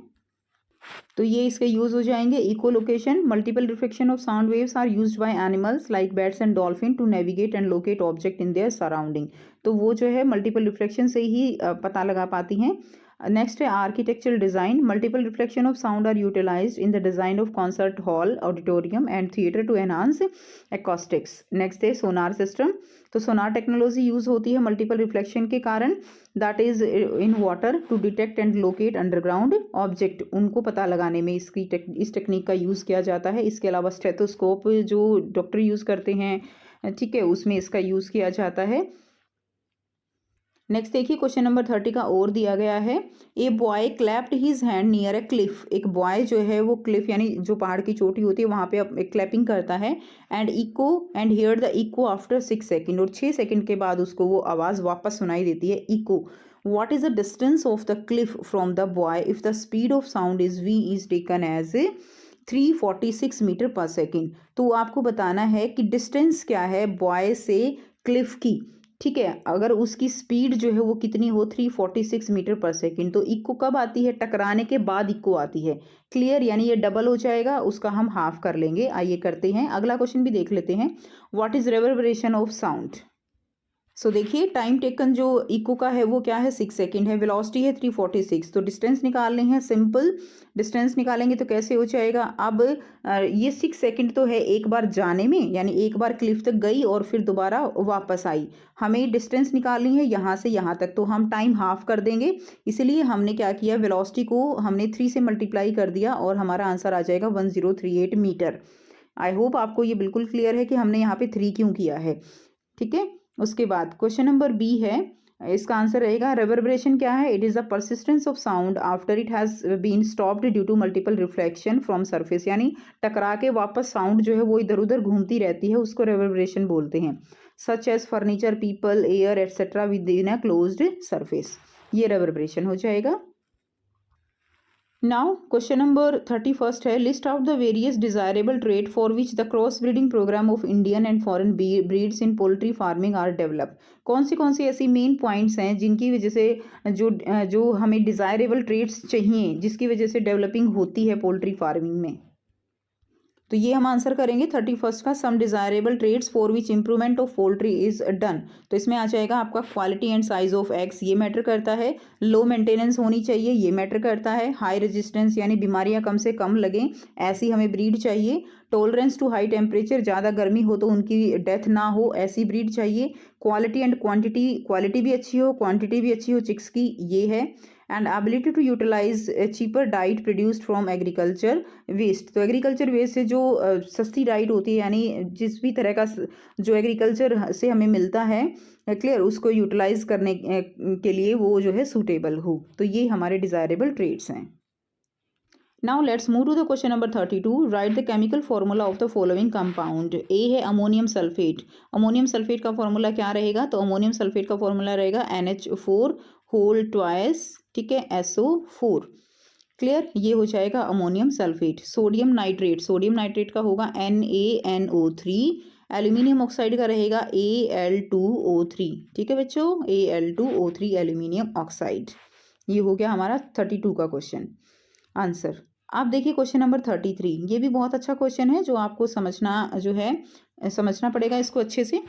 तो ये इसके यूज हो जाएंगे। Echolocation, multiple reflection of sound waves are used by animals like bats and dolphin to navigate and locate object in their surrounding. तो वो जो है मल्टीपल रिफ्लेक्शन से ही पता लगा पाती हैं। नेक्स्ट है architectural design, multiple reflection of sound are utilised in the design of concert hall, auditorium and theatre to enhance acoustics. Next है सोनार सिस्टम, तो सोनार टेक्नोलॉजी यूज होती है मल्टीपल रिफ्लेक्शन के कारण, that is in water to detect and locate underground object. उनको पता लगाने में इस टेक्निक का यूज किया जाता है। इसके अलावा स्टेथोस्कोप जो डॉक्टर यूज करते हैं, ठीक है, उसमें इसका यूज किया जाता है। नेक्स्ट देखिए, क्वेश्चन नंबर 30 का और दिया गया है, a boy clapped his hand near a cliff. एक बॉय जो है वो क्लिफ यानी जो पहाड़ की चोटी होती है वहां पे क्लैपिंग करता है। And hear the echo after 6 second, और 6 सेकेंड के बाद उसको वो आवाज वापस सुनाई देती है, echo. What is the distance of the cliff from the boy if the speed of sound is v is taken as 346 metre per second. तो आपको बताना है कि डिस्टेंस क्या है बॉय से क्लिफ की, ठीक है। अगर उसकी स्पीड जो है वो कितनी हो 346 मीटर पर सेकेंड, तो इको कब आती है, टकराने के बाद इको आती है। क्लियर, यानी ये डबल हो जाएगा, उसका हम हाफ कर लेंगे। आइए करते हैं, अगला क्वेश्चन भी देख लेते हैं। What is reverberation of sound. So देखिए, टाइम टेकन जो इको का है वो क्या है 6 सेकेंड है, वेलोसिटी है 346। तो डिस्टेंस निकालनी है, सिंपल डिस्टेंस निकालेंगे तो कैसे हो जाएगा। अब ये 6 सेकेंड तो है एक बार जाने में, यानी एक बार क्लिफ तक गई और फिर दोबारा वापस आई। हमें डिस्टेंस निकालनी है यहाँ से यहाँ तक, तो हम टाइम हाफ कर देंगे। इसलिए हमने क्या किया, वेलोसिटी को हमने 3 से मल्टीप्लाई कर दिया और हमारा आंसर आ जाएगा 1038 मीटर। आई होप आपको ये बिल्कुल क्लियर है कि हमने यहाँ पे 3 क्यों किया है, ठीक है। उसके बाद क्वेश्चन नंबर बी है, इसका आंसर रहेगा रिवर्बरेशन क्या है, it is the persistence of sound after it has been stopped due to multiple reflection from surface. यानी टकरा के वापस साउंड जो है वो इधर उधर घूमती रहती है, उसको रिवर्बरेशन बोलते हैं। Such as furniture, people, air etcetera within a closed surface, ये रिवर्बरेशन हो जाएगा। नाउ क्वेश्चन नंबर 31 है, list out the various desirable trait for which the cross breeding programme of Indian and foreign breeds in poultry farming are develop. कौन सी ऐसी main points हैं जिनकी वजह से जो हमें डिजायरेबल ट्रेट्स चाहिए, जिसकी वजह से डेवलपिंग होती है पोल्ट्री फार्मिंग में। तो ये हम आंसर करेंगे 31 का, some desirable traits for which improvement of poultry is done. तो इसमें आ जाएगा आपका quality and size of eggs, ये मैटर करता है। लो मेंटेनेंस होनी चाहिए, ये मैटर करता है। हाई रेजिस्टेंस यानी बीमारियां कम से कम लगें, ऐसी हमें ब्रीड चाहिए। टॉलरेंस टू हाई टेम्परेचर, ज़्यादा गर्मी हो तो उनकी डेथ ना हो, ऐसी ब्रीड चाहिए। क्वालिटी एंड क्वांटिटी, क्वालिटी भी अच्छी हो, क्वांटिटी भी अच्छी हो चिक्स की, ये है। And ability to utilise cheaper diet produced from agriculture waste. तो एग्रीकल्चर वेस्ट से जो सस्ती डाइट होती है, यानी जिस भी तरह का जो एग्रीकल्चर से हमें मिलता है, क्लियर, उसको यूटिलाइज करने के लिए वो जो है सूटेबल हो। तो ये हमारे डिजायरेबल ट्रेट्स हैं। Now let's move to the question number 32। Write the chemical formula of the following compound. A है अमोनियम सल्फेट। अमोनियम सल्फेट का फॉर्मूला क्या रहेगा, तो अमोनियम सल्फेट का फॉर्मूला रहेगा NH4 होल ट्वाइस, ठीक है, SO4। क्लियर, ये हो जाएगा ammonium sulphate. Sodium nitrate, sodium nitrate का होगा NaNO3। एल्यूमिनियम ऑक्साइड का रहेगा Al2O3, ठीक है बच्चों, Al2O3 एल्यूमिनियम ऑक्साइड। ये हो गया हमारा 32 का क्वेश्चन आंसर। आप देखिए क्वेश्चन नंबर 33, ये भी बहुत अच्छा क्वेश्चन है जो आपको समझना पड़ेगा इसको अच्छे से।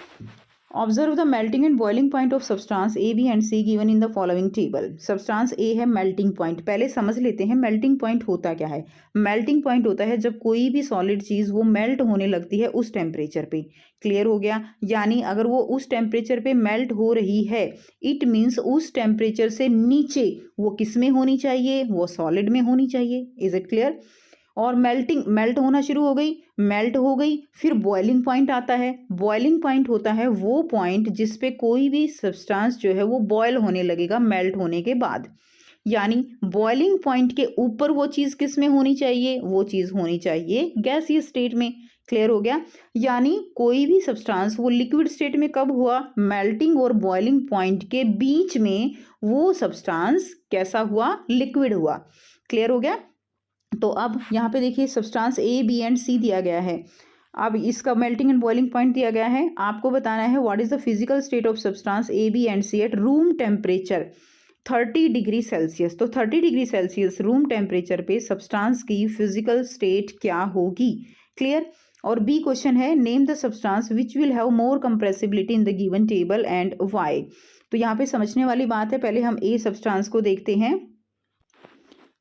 Observe the melting and boiling point of substance A B and C given in the following table. Substance A है मेल्टिंग पॉइंट, पहले समझ लेते हैं मेल्टिंग पॉइंट होता क्या है। मेल्टिंग पॉइंट होता है जब कोई भी सॉलिड चीज वो मेल्ट होने लगती है उस टेम्परेचर पे। क्लियर हो गया, यानी अगर वो उस टेम्परेचर पे मेल्ट हो रही है इट मीन्स उस टेम्परेचर से नीचे वो किस में होनी चाहिए, वो सॉलिड में होनी चाहिए। Is it clear. और मेल्ट होना शुरू हो गई, मेल्ट हो गई, फिर बॉइलिंग पॉइंट आता है। बॉइलिंग पॉइंट होता है वो पॉइंट जिस पे कोई भी सब्सटेंस जो है वो बॉयल होने लगेगा मेल्ट होने के बाद। यानी बॉइलिंग पॉइंट के ऊपर वो चीज़ किस में होनी चाहिए, वो चीज़ होनी चाहिए गैसीय स्टेट में। क्लियर हो गया, यानी कोई भी सब्सटेंस वो लिक्विड स्टेट में कब हुआ, मेल्टिंग और बॉइलिंग पॉइंट के बीच में वो सब्सटेंस कैसा हुआ, लिक्विड हुआ। क्लियर हो गया। तो अब यहाँ पे देखिए सब्सटेंस ए बी एंड सी दिया गया है। अब इसका मेल्टिंग एंड बॉइलिंग पॉइंट दिया गया है, आपको बताना है what is the physical state of substance A B and C at room temperature 30 degree Celsius. तो 30 डिग्री सेल्सियस रूम टेम्परेचर पे सब्सटेंस की फिजिकल स्टेट क्या होगी। क्लियर। और बी क्वेश्चन है name the substance which will have more compressibility in the given table and why. तो यहाँ पे समझने वाली बात है, पहले हम ए सब्सटेंस को देखते हैं।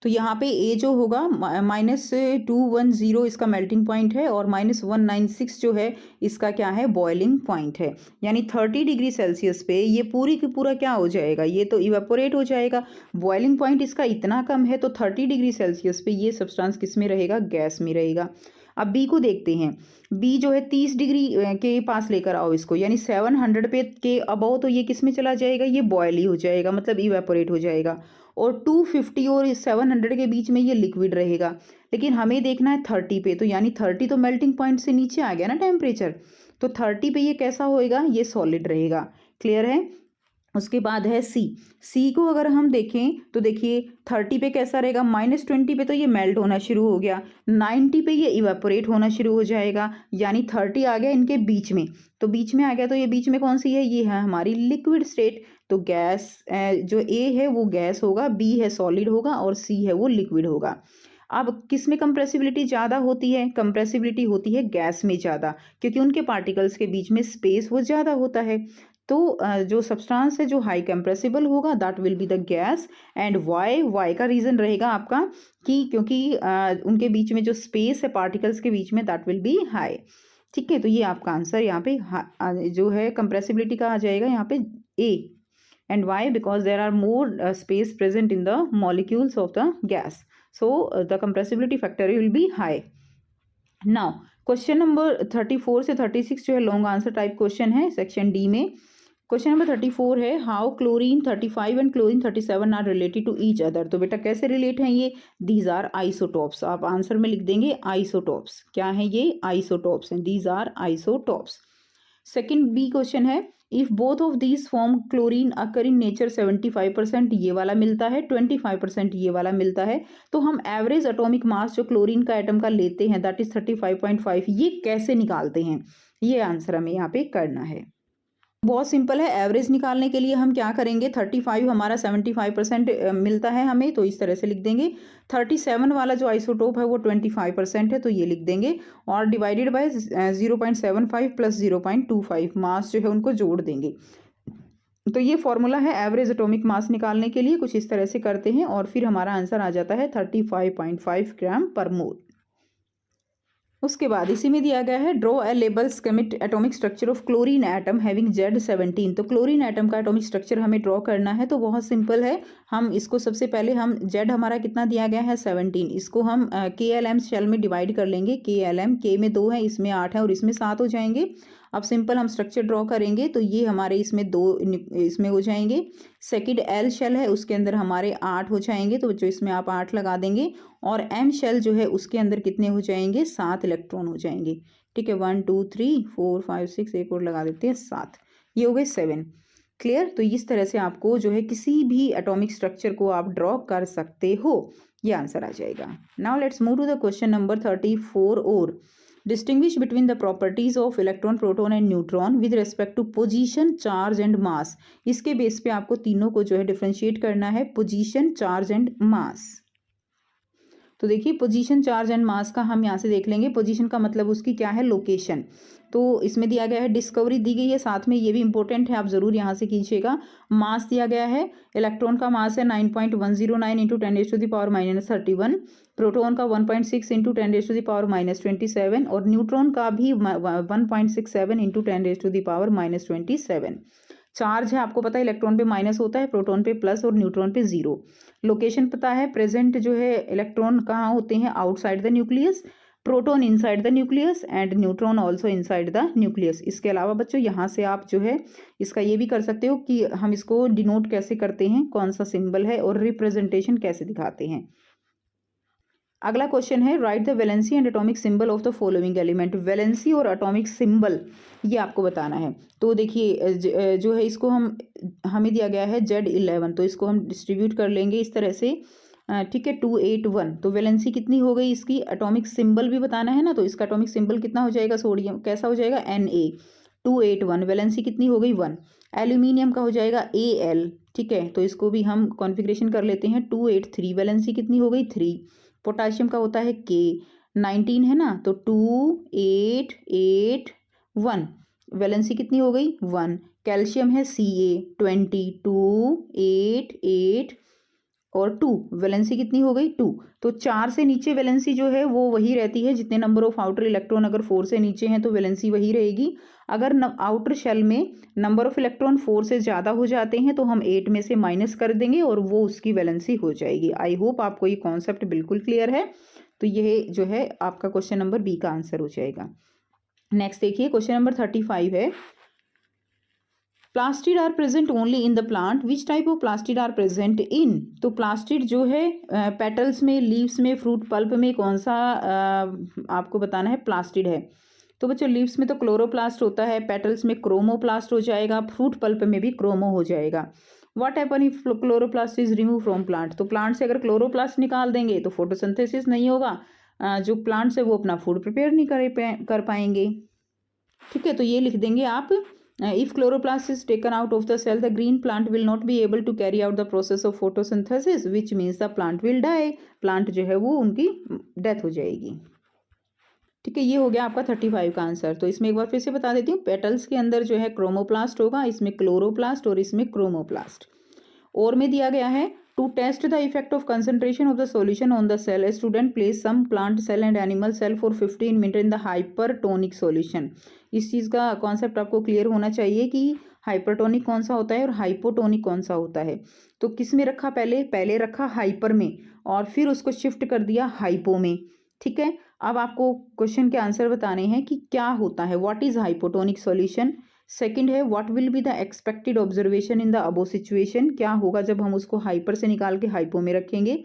तो यहाँ पे ए जो होगा -210 इसका मेल्टिंग पॉइंट है और -196 जो है इसका क्या है, बॉइलिंग पॉइंट है। यानी 30 डिग्री सेल्सियस पे ये पूरी की पूरा क्या हो जाएगा, ये तो इवेपोरेट हो जाएगा। बॉइलिंग पॉइंट इसका इतना कम है तो 30 डिग्री सेल्सियस पे ये सब्सटेंस किस में रहेगा, गैस में रहेगा। अब बी को देखते हैं। बी जो है 30 डिग्री के पास लेकर आओ इसको, यानी 700 पे के अबव तो ये किस में चला जाएगा, ये बॉयल ही हो जाएगा, मतलब इवेपोरेट हो जाएगा। और 250 और 700 के बीच में ये लिक्विड रहेगा। लेकिन हमें देखना है 30 पे, तो यानी 30 तो मेल्टिंग पॉइंट से नीचे आ गया ना टेम्परेचर, तो 30 पे ये कैसा होएगा, ये सॉलिड रहेगा। क्लियर है। उसके बाद है सी। सी को अगर हम देखें तो देखिए 30 पे कैसा रहेगा, -20 पे तो ये मेल्ट होना शुरू हो गया, 90 पे ये इवेपोरेट होना शुरू हो जाएगा, यानी 30 आ गया इनके बीच में। तो बीच में आ गया तो ये बीच में कौन सी है, ये है हमारी लिक्विड स्टेट। तो गैस जो ए है वो गैस होगा, बी है सॉलिड होगा और सी है वो लिक्विड होगा। अब किस में कंप्रेसिबिलिटी ज़्यादा होती है, कंप्रेसिबिलिटी होती है गैस में ज़्यादा, क्योंकि उनके पार्टिकल्स के बीच में स्पेस वो ज़्यादा होता है। तो जो सब्सटेंस है जो हाई कंप्रेसिबल होगा that will be the gas. And why का रीज़न रहेगा आपका कि क्योंकि उनके बीच में जो स्पेस है पार्टिकल्स के बीच में दैट विल बी हाई। ठीक है, तो ये आपका आंसर यहाँ पे जो है कंप्रेसिबिलिटी का आ जाएगा यहाँ पे ए। And why? Because there are more space present in the molecules of the gas. So the compressibility factor will be high. Now question number 34 से 36 जो है लॉन्ग आंसर टाइप क्वेश्चन है सेक्शन डी में। Question number 34 है how chlorine 35 and chlorine 37 are related to each other. तो बेटा कैसे relate हैं ये, दीज आर आइसोटॉप्स। आप आंसर में लिख देंगे आइसोटॉप्स। क्या है ये, आइसोटॉप्स हैं, these are isotopes. Second B question है if both of these form chlorine occur in nature 75% ये वाला मिलता है, 25% ये वाला मिलता है, तो हम एवरेज एटॉमिक मास जो क्लोरीन का एटम का लेते हैं दैट इज 35.5, ये कैसे निकालते हैं, ये आंसर हमें यहाँ पे करना है। बहुत सिंपल है, एवरेज निकालने के लिए हम क्या करेंगे, 35 हमारा 75% मिलता है हमें, तो इस तरह से लिख देंगे। 37 वाला जो आइसोटोप है वो 25% है, तो ये लिख देंगे, और डिवाइडेड बाय 0.75 प्लस 0.25 मास जो है उनको जोड़ देंगे। तो ये फॉर्मूला है एवरेज एटॉमिक मास निकालने के लिए, कुछ इस तरह से करते हैं और फिर हमारा आंसर आ जाता है 35.5 ग्राम पर मोल। उसके बाद इसी में दिया गया है draw a label schematic atomic structure of chlorine atom having Z17। तो क्लोरीन एटम का एटॉमिक स्ट्रक्चर हमें ड्रॉ करना है, तो बहुत सिंपल है। हम इसको सबसे पहले हम Z हमारा कितना दिया गया है 17, इसको हम KLM शेल में डिवाइड कर लेंगे। KLM K में 2 है, इसमें 8 है और इसमें 7 हो जाएंगे। अब सिंपल हम स्ट्रक्चर ड्रॉ करेंगे तो ये हमारे इसमें 2 इसमें हो जाएंगे। सेकंड L शेल है उसके अंदर हमारे 8 हो जाएंगे, तो बच्चों इसमें आप 8 लगा देंगे। और M शेल जो है उसके अंदर कितने हो जाएंगे, 7 इलेक्ट्रॉन हो जाएंगे। ठीक है, 1 2 3 4 5 6, एक और लगा देते हैं 7, ये हो गए 7। क्लियर। तो इस तरह से आपको जो है किसी भी एटॉमिक स्ट्रक्चर को आप ड्रॉ कर सकते हो, ये आंसर आ जाएगा। Now let's move to the question number 34 और distinguish between the properties of electron, proton and neutron with respect to position, charge and mass. इसके बेस पे आपको तीनों को जो है डिफ्रेंशिएट करना है, पोजीशन, चार्ज एंड मास। तो देखिए पोजीशन, चार्ज एंड मास का हम यहाँ से देख लेंगे। पोजीशन का मतलब उसकी क्या है, लोकेशन। तो इसमें दिया गया है डिस्कवरी दी गई है, साथ में ये भी इंपॉर्टेंट है, आप जरूर यहाँ से कीजिएगा। मास दिया गया है, इलेक्ट्रॉन का मास है 9.109 इंटू 10⁻⁻31, प्रोटॉन का 1.6 इंटू 10⁻⁻27 और न्यूट्रॉन का भी 1.67 इंटू 10⁻⁻27। चार्ज है, आपको पता है इलेक्ट्रॉन पे माइनस होता है, प्रोटॉन पे प्लस और न्यूट्रॉन पे जीरो। लोकेशन पता है, प्रेजेंट जो है इलेक्ट्रॉन कहाँ होते हैं, outside the nucleus, proton inside the nucleus and neutron also inside the nucleus. इसके अलावा बच्चों यहाँ से आप जो है इसका ये भी कर सकते हो कि हम इसको डिनोट कैसे करते हैं, कौन सा सिंबल है और रिप्रेजेंटेशन कैसे दिखाते हैं। अगला क्वेश्चन है, write the valency and atomic symbol of the following element. Valency और एटॉमिक सिंबल ये आपको बताना है। तो देखिए जो है इसको हमें दिया गया है Z11, तो इसको हम डिस्ट्रीब्यूट कर लेंगे इस तरह से, ठीक है, 281। तो वैलेंसी कितनी हो गई इसकी, एटॉमिक सिंबल भी बताना है ना, तो इसका एटॉमिक सिंबल कितना हो जाएगा, सोडियम कैसा हो जाएगा, Na। 281 वैलेंसी कितनी हो गई, 1। एल्यूमिनियम का हो जाएगा Al, ठीक है, तो इसको भी हम कॉन्फ़िगरेशन कर लेते हैं, 283 वैलेंसी कितनी हो गई, 3। पोटाशियम का होता है K, 19 है ना, तो 2881 वैलेंसी कितनी हो गई, 1। कैल्शियम है Ca, 2288 और 2 वैलेंसी कितनी हो गई, 2। तो 4 से नीचे वैलेंसी जो है वो वही रहती है, जितने नंबर ऑफ आउटर इलेक्ट्रॉन अगर 4 से नीचे हैं तो वैलेंसी वही रहेगी। अगर आउटर शेल में नंबर ऑफ इलेक्ट्रॉन 4 से ज़्यादा हो जाते हैं तो हम 8 में से माइनस कर देंगे और वो उसकी वैलेंसी हो जाएगी। आई होप आपको ये कॉन्सेप्ट बिल्कुल क्लियर है। तो यह जो है आपका क्वेश्चन नंबर बी का आंसर हो जाएगा। नेक्स्ट देखिए क्वेश्चन नंबर 35 है, plastid are present only in the plant, which type of plastid are present in. तो प्लास्टिड जो है पेटल्स में, लीव्स में, फ्रूट पल्प में कौन सा आपको बताना है, प्लास्टिड है। तो बच्चों लीव्स में तो क्लोरोप्लास्ट होता है, पेटल्स में क्रोमोप्लास्ट हो जाएगा, फ्रूट पल्प में भी क्रोमो हो जाएगा। What happen if chloroplast is remove from plant. तो प्लांट से अगर क्लोरोप्लास्ट निकाल देंगे तो फोटोसिंथेसिस नहीं होगा, जो प्लांट्स है वो अपना फूड प्रिपेयर नहीं कर पाएंगे, ठीक है। तो ये लिख देंगे आप, if chloroplast is taken out of the cell, the green plant will not be able to carry out the process of photosynthesis, which means the plant will die। Plant जो है वो उनकी डेथ हो जाएगी, ठीक है। ये हो गया आपका 35 का आंसर। तो इसमें एक बार फिर से बता देती हूँ, पेटल्स के अंदर जो है क्रोमोप्लास्ट होगा, इसमें क्लोरोप्लास्ट और इसमें क्रोमोप्लास्ट। और में दिया गया है, to test the effect of concentration of the solution on the cell, a student place some plant cell and animal cell for 15 minute in the hypertonic solution. इस चीज़ का कॉन्सेप्ट आपको क्लियर होना चाहिए कि हाइपरटोनिक कौन सा होता है और हाइपोटोनिक कौन सा होता है। तो किस में रखा, पहले रखा हाइपर में और फिर उसको शिफ्ट कर दिया हाइपो में, ठीक है। अब आपको क्वेश्चन के आंसर बताने हैं कि क्या होता है, what is hypotonic solution. Second है, what will be the expected observation in the above situation, क्या होगा जब हम उसको हाइपर से निकाल के हाइपो में रखेंगे।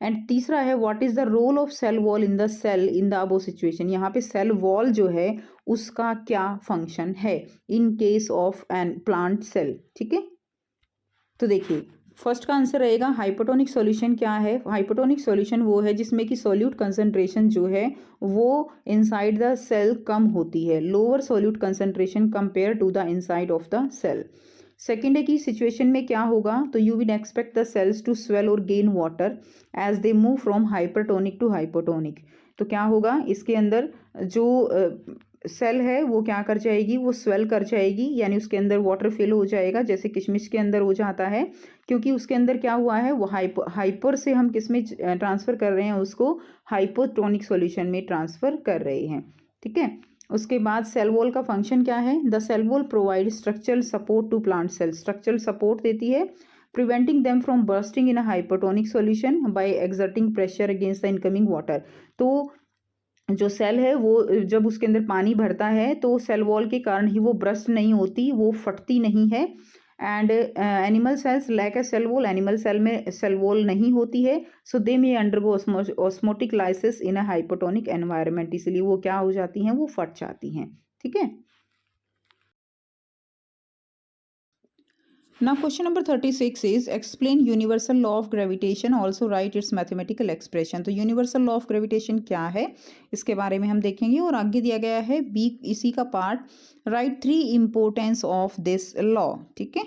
एंड तीसरा है, what is the role of cell wall in the cell in the above situation, यहाँ पे सेल वॉल जो है उसका क्या फंक्शन है in case of an plant cell, ठीक है। तो देखिए फर्स्ट का आंसर रहेगा हाइपोटोनिक सॉल्यूशन क्या है। हाइपोटोनिक सॉल्यूशन वो है जिसमें कि सॉल्यूट कंसंट्रेशन जो है वो इनसाइड द सेल कम होती है, lower solute concentration compare to the inside of the cell. Second है कि सिचुएशन में क्या होगा, तो you will expect the cells to swell और gain water as they move from hypertonic to hypotonic. तो क्या होगा, इसके अंदर जो सेल है वो क्या कर जाएगी, वो स्वेल कर जाएगी, यानी उसके अंदर वाटर फिल हो जाएगा, जैसे किशमिश के अंदर हो जाता है, क्योंकि उसके अंदर क्या हुआ है, वो हाइपर से हम किस में ट्रांसफ़र कर रहे हैं, उसको हाइपोटोनिक सॉल्यूशन में ट्रांसफ़र कर रहे हैं, ठीक है। उसके बाद सेल वॉल का फंक्शन क्या है, the cell wall provide structural support to plant cell, structural support देती है, preventing them from bursting in a hypotonic solution by exerting pressure against the incoming water. तो जो सेल है वो जब उसके अंदर पानी भरता है तो सेल वॉल के कारण ही वो ब्रस्ट नहीं होती, वो फटती नहीं है। And animal cells lack a cell wall, animal cell में सेल वॉल नहीं होती है, so they may undergo osmotic lysis in a hypotonic environment, इसलिए वो क्या हो जाती हैं, वो फट जाती हैं, ठीक है। Now question number 36 is explain universal law of gravitation, also write its mathematical expression। तो universal law of gravitation क्या है इसके बारे में हम देखेंगे। और आगे दिया गया है बी इसी का part write 3 importance of this law। ठीक है।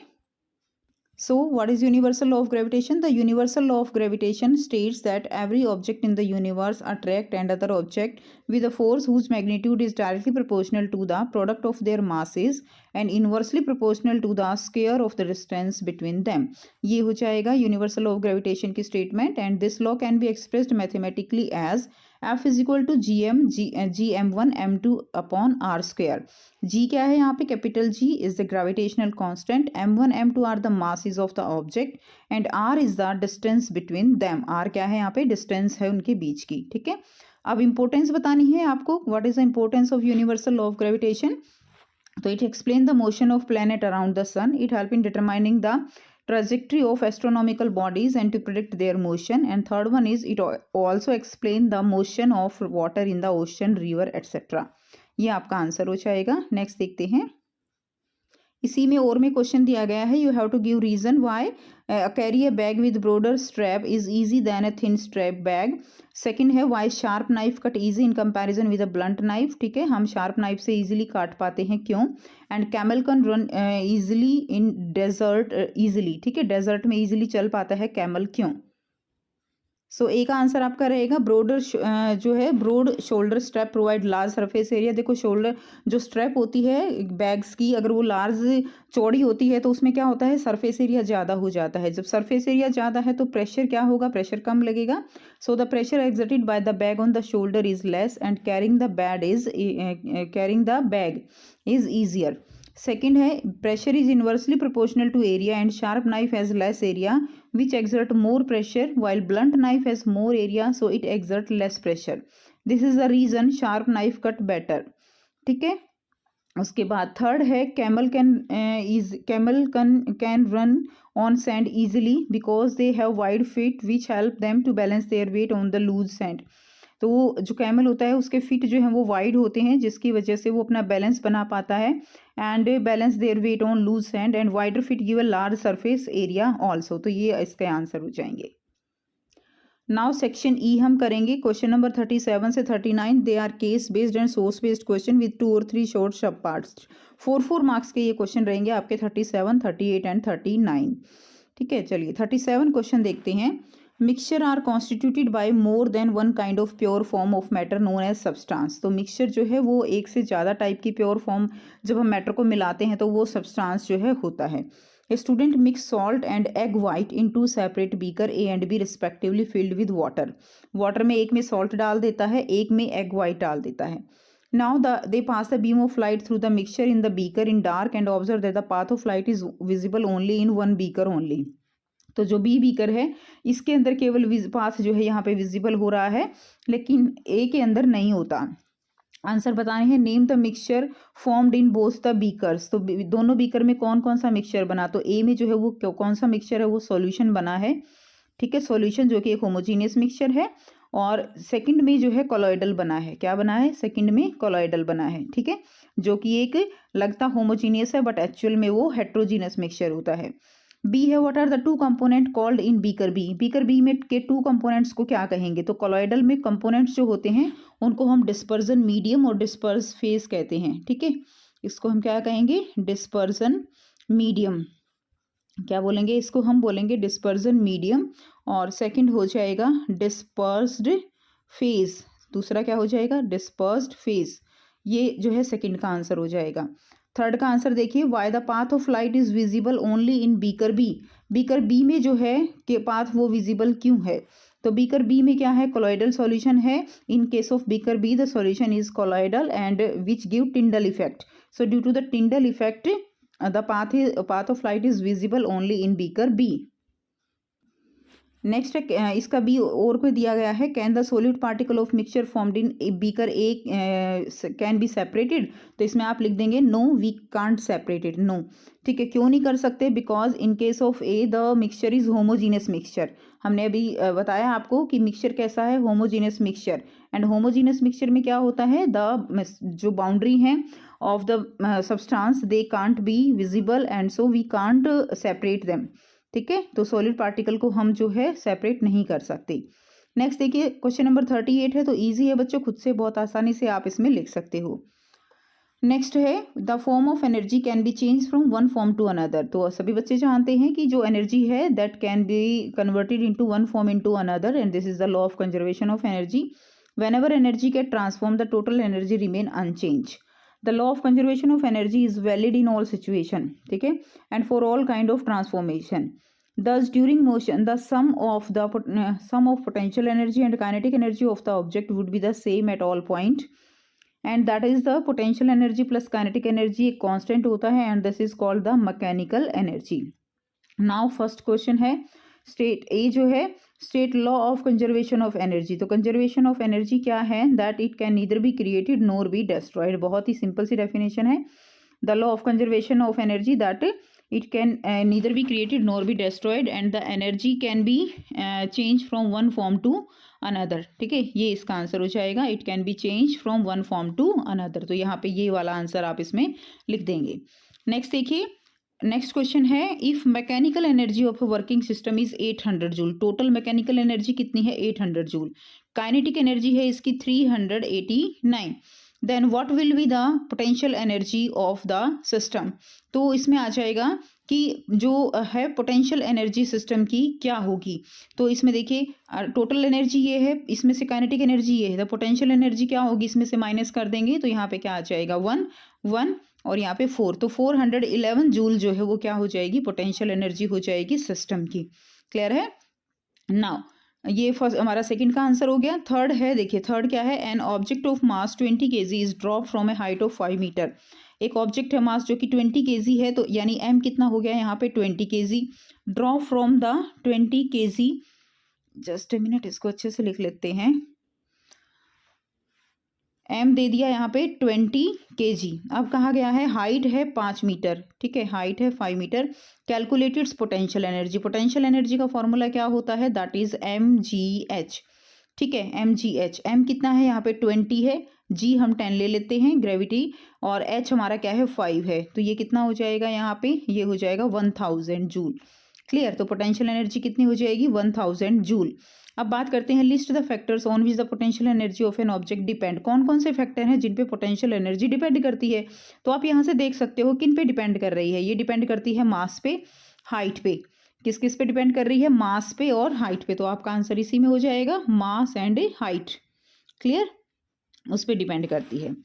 So what is universal law of gravitation? The universal law of gravitation states that every object in the universe attract and other object with a force whose magnitude is directly proportional to the product of their masses and inversely proportional to the square of the distance between them। ये हो जाएगा universal law of gravitation की statement and this law can be expressed mathematically as F is equal to gm1 m2 upon r square। g क्या है यहाँ पे? Capital G is the gravitational constant, m1 m2 are the masses of the object and r is the distance between them। r क्या है यहाँ पे? Distance है उनके बीच की। ठीक है। अब इम्पोर्टेंस बतानी है आपको। What is the importance of universal law of gravitation? तो it explain the motion of planet around the sun, it help in determining the trajectory of astronomical bodies and to predict their motion, and third one is it also explain the motion of water in the ocean, river etc। ये आपका answer हो जाएगा। Next देखते हैं। इसी में और में क्वेश्चन दिया गया है you have to give reason why carry a bag with broader strap is easy than a thin strap bag. Second है why sharp knife cut easy in comparison with a blunt knife. ठीक है, हम sharp knife से easily काट पाते हैं, क्यों? And camel can run easily in desert easily. ठीक है, डेजर्ट में इजीली चल पाता है कैमल, क्यों? सो ए का आंसर आपका रहेगा ब्रॉडर जो है broad shoulder strap provide large surface area. देखो शोल्डर जो स्ट्रैप होती है बैग्स की, अगर वो लार्ज चौड़ी होती है तो उसमें क्या होता है? सरफेस एरिया ज़्यादा हो जाता है। जब सरफेस एरिया ज़्यादा है तो प्रेशर क्या होगा? प्रेशर कम लगेगा। So the pressure exerted by the bag on the shoulder is less and carrying the bag is easier. Second है pressure is inversely proportional to area and sharp knife has less area which exert more pressure while blunt knife has more area so it exert less pressure। this is the reason sharp knife cut better। ठीक है, उसके बाद third है camel can run on sand easily because they have wide feet which help them to balance their weight on the loose sand। तो जो camel होता है उसके फीट जो है वो वाइड होते हैं जिसकी वजह से वो अपना बैलेंस बना पाता है and balance their weight on loose sand and wider feet give a large surface area also. तो ये इसके आंसर हो जाएंगे। नाउ सेक्शन ई हम करेंगे। क्वेश्चन नंबर 37 से 39 they are case based and source based question with 2 और 3 short सब पार्ट्स। 4 मार्क्स के ये क्वेश्चन रहेंगे आपके 37, 38 एंड 39। ठीक है, चलिए 37 क्वेश्चन देखते हैं। Mixture are constituted by more than one kind of pure form of matter known as substance. तो मिक्सचर जो है वो एक से ज़्यादा टाइप की प्योर फॉर्म जब हम मैटर को मिलाते हैं तो वो सब्सटेंस जो है होता है। Student mix salt and egg white in 2 separate beaker A and B respectively filled with water. Water में एक में सॉल्ट डाल देता है, एक में एग वाइट डाल देता है। Now they pass the beam of light through the mixture in the beaker in dark and observe that the path of light is visible only in one beaker only. तो जो B beaker है इसके अंदर केवल path जो है यहाँ पे विजिबल हो रहा है लेकिन ए के अंदर नहीं होता। आंसर बताने हैं। Name the mixture formed in both the beakers. तो दोनों बीकर में कौन कौन सा मिक्सचर बना? तो ए में जो है वो कौन सा मिक्सचर है? वो सॉल्यूशन बना है। ठीक है, सॉल्यूशन जो कि एक होमोजीनियस मिक्सचर है। और सेकंड में जो है कोलॉइडल बना है। क्या बना है? सेकंड में कोलॉइडल बना है। ठीक है, जो कि एक लगता होमोजीनियस है बट एक्चुअल में वो हेट्रोजीनियस मिक्सचर होता है। बी है what are the 2 component called in beaker B. Beaker B में के 2 कंपोनेंट्स को क्या कहेंगे? तो कोलॉइडल में कंपोनेंट्स जो होते हैं उनको हम डिस्पर्जन मीडियम और डिस्पर्स फेज कहते हैं। ठीक है, इसको हम क्या कहेंगे? Dispersion medium. क्या बोलेंगे इसको? हम बोलेंगे डिस्पर्जन मीडियम। और सेकंड हो जाएगा डिस्पर्स्ड फेज। दूसरा क्या हो जाएगा? Dispersed phase. ये जो है सेकंड का आंसर हो जाएगा। थर्ड का आंसर देखिए why the path of light is visible only in beaker B. Beaker B में जो है कि पाथ वो विजिबल क्यों है? तो बीकर बी में क्या है? कोलॉइडल सॉल्यूशन है। In case of beaker B the solution is colloidal and which give Tyndall effect. So due to the Tyndall effect the path of light is visible only in beaker B. Next है इसका B और को दिया गया है can the solid particle of mixture formed in beaker A can be separated. तो इसमें आप लिख देंगे no we can't separated. No, ठीक है, क्यों नहीं कर सकते? Because in case of A the mixture is homogeneous mixture. हमने अभी बताया आपको कि मिक्सचर कैसा है? Homogeneous mixture. And homogeneous mixture में क्या होता है? द जो बाउंड्री है of the substance they can't be visible and so we can't separate them. ठीक है, तो सॉलिड पार्टिकल को हम जो है सेपरेट नहीं कर सकते. नेक्स्ट देखिए क्वेश्चन नंबर 38 है, तो इजी है बच्चों, खुद से बहुत आसानी से आप इसमें लिख सकते हो. नेक्स्ट है the form of energy can be change from one form to another. तो सभी बच्चे जानते हैं कि जो एनर्जी है that can be converted into one form into another and this is the law of conservation of energy. Whenever energy get transform the total energy remain unchange. The law of conservation of energy is valid in all situation. ठीक है, and for all kind of transformation. Thus, during motion, the sum of potential energy and kinetic energy of the object would be the same at all point, and that is the potential energy plus kinetic energy एक constant होता है, and this is called the mechanical energy. Now, first question है state A जो है state law of conservation of energy. तो conservation of energy क्या है? That it can neither be created nor be destroyed. बहुत ही simple सी definition है. The law of conservation of energy that it can neither be created nor be destroyed and the energy can be changed from one form to another. ठीक है, ये इसका answer हो जाएगा. it can be changed from one form to another. तो यहाँ पे ये वाला आंसर आप इसमें लिख देंगे. नेक्स्ट देखिए, नेक्स्ट क्वेश्चन है if mechanical energy of a working system is 800 joule. Total mechanical energy कितनी है? 800 जूल. काइनेटिक एनर्जी है इसकी 389. Then what will be the potential energy of the system. तो इसमें आ जाएगा कि जो है पोटेंशियल एनर्जी सिस्टम की क्या होगी. तो इसमें देखिए टोटल एनर्जी ये है, इसमें से काइनेटिक एनर्जी ये है, तो पोटेंशियल एनर्जी क्या होगी, इसमें से माइनस कर देंगे तो यहाँ पे क्या आ जाएगा 1 और यहाँ पे 4. तो 411 जूल जो है वो क्या हो जाएगी, पोटेंशियल एनर्जी हो जाएगी सिस्टम की. क्लियर है. नाउ ये फर्स्ट हमारा सेकंड का आंसर हो गया. थर्ड है, देखिए थर्ड क्या है, an object of mass 20 kg is drop from a height of 5 metre. एक ऑब्जेक्ट है मास जो कि 20 kg है, तो यानी m कितना हो गया यहाँ पे 20 kg. Drop from the 20 kg, just a minute इसको अच्छे से लिख लेते हैं. m दे दिया यहाँ पे 20 kg. अब कहा गया है हाइट है 5 मीटर. ठीक है, हाइट है 5 metre. Calculated potential energy. Potential energy का फॉर्मूला क्या होता है, दैट इज mgh. ठीक है, mgh. m कितना है यहाँ पे 20 है, g हम 10 ले लेते हैं ग्रेविटी, और h हमारा क्या है 5 है. तो ये कितना हो जाएगा यहाँ पे, ये हो जाएगा 1000 जूल. क्लियर. तो पोटेंशियल एनर्जी कितनी हो जाएगी 1000 जूल. अब बात करते हैं list the factors on which the potential energy of an object depend. कौन कौन से फैक्टर हैं जिन पे पोटेंशियल एनर्जी डिपेंड करती है. तो आप यहाँ से देख सकते हो किन पे डिपेंड कर रही है. ये डिपेंड करती है मास पे, हाइट पे. किस किस पे डिपेंड कर रही है, मास पे और हाइट पे. तो आपका आंसर इसी में हो जाएगा, मास एंड हाइट. क्लियर, उस पर डिपेंड करती है.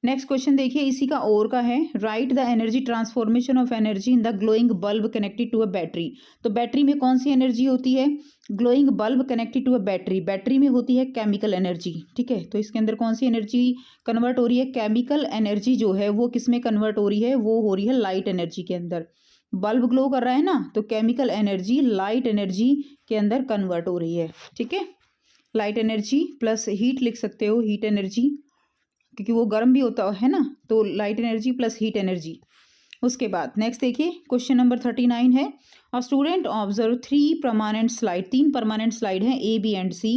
नेक्स्ट क्वेश्चन देखिए इसी का और का है, write the energy transformation of energy in the glowing bulb connected to a battery. तो बैटरी में कौन सी एनर्जी होती है, glowing bulb connected to a battery. Battery में होती है केमिकल एनर्जी. ठीक है, तो इसके अंदर कौन सी एनर्जी कन्वर्ट हो रही है, केमिकल एनर्जी जो है वो किस में कन्वर्ट हो रही है, वो हो रही है लाइट एनर्जी के अंदर. बल्ब ग्लो कर रहा है ना, तो केमिकल एनर्जी लाइट एनर्जी के अंदर कन्वर्ट हो रही है. ठीक है, लाइट एनर्जी प्लस हीट लिख सकते हो, हीट एनर्जी, क्योंकि वो गर्म भी होता है ना, तो light energy plus heat energy. उसके बाद नेक्स्ट देखिए क्वेश्चन नंबर 39 है, a student observe 3 permanent slide. 3 permanent slide हैं A, B and C.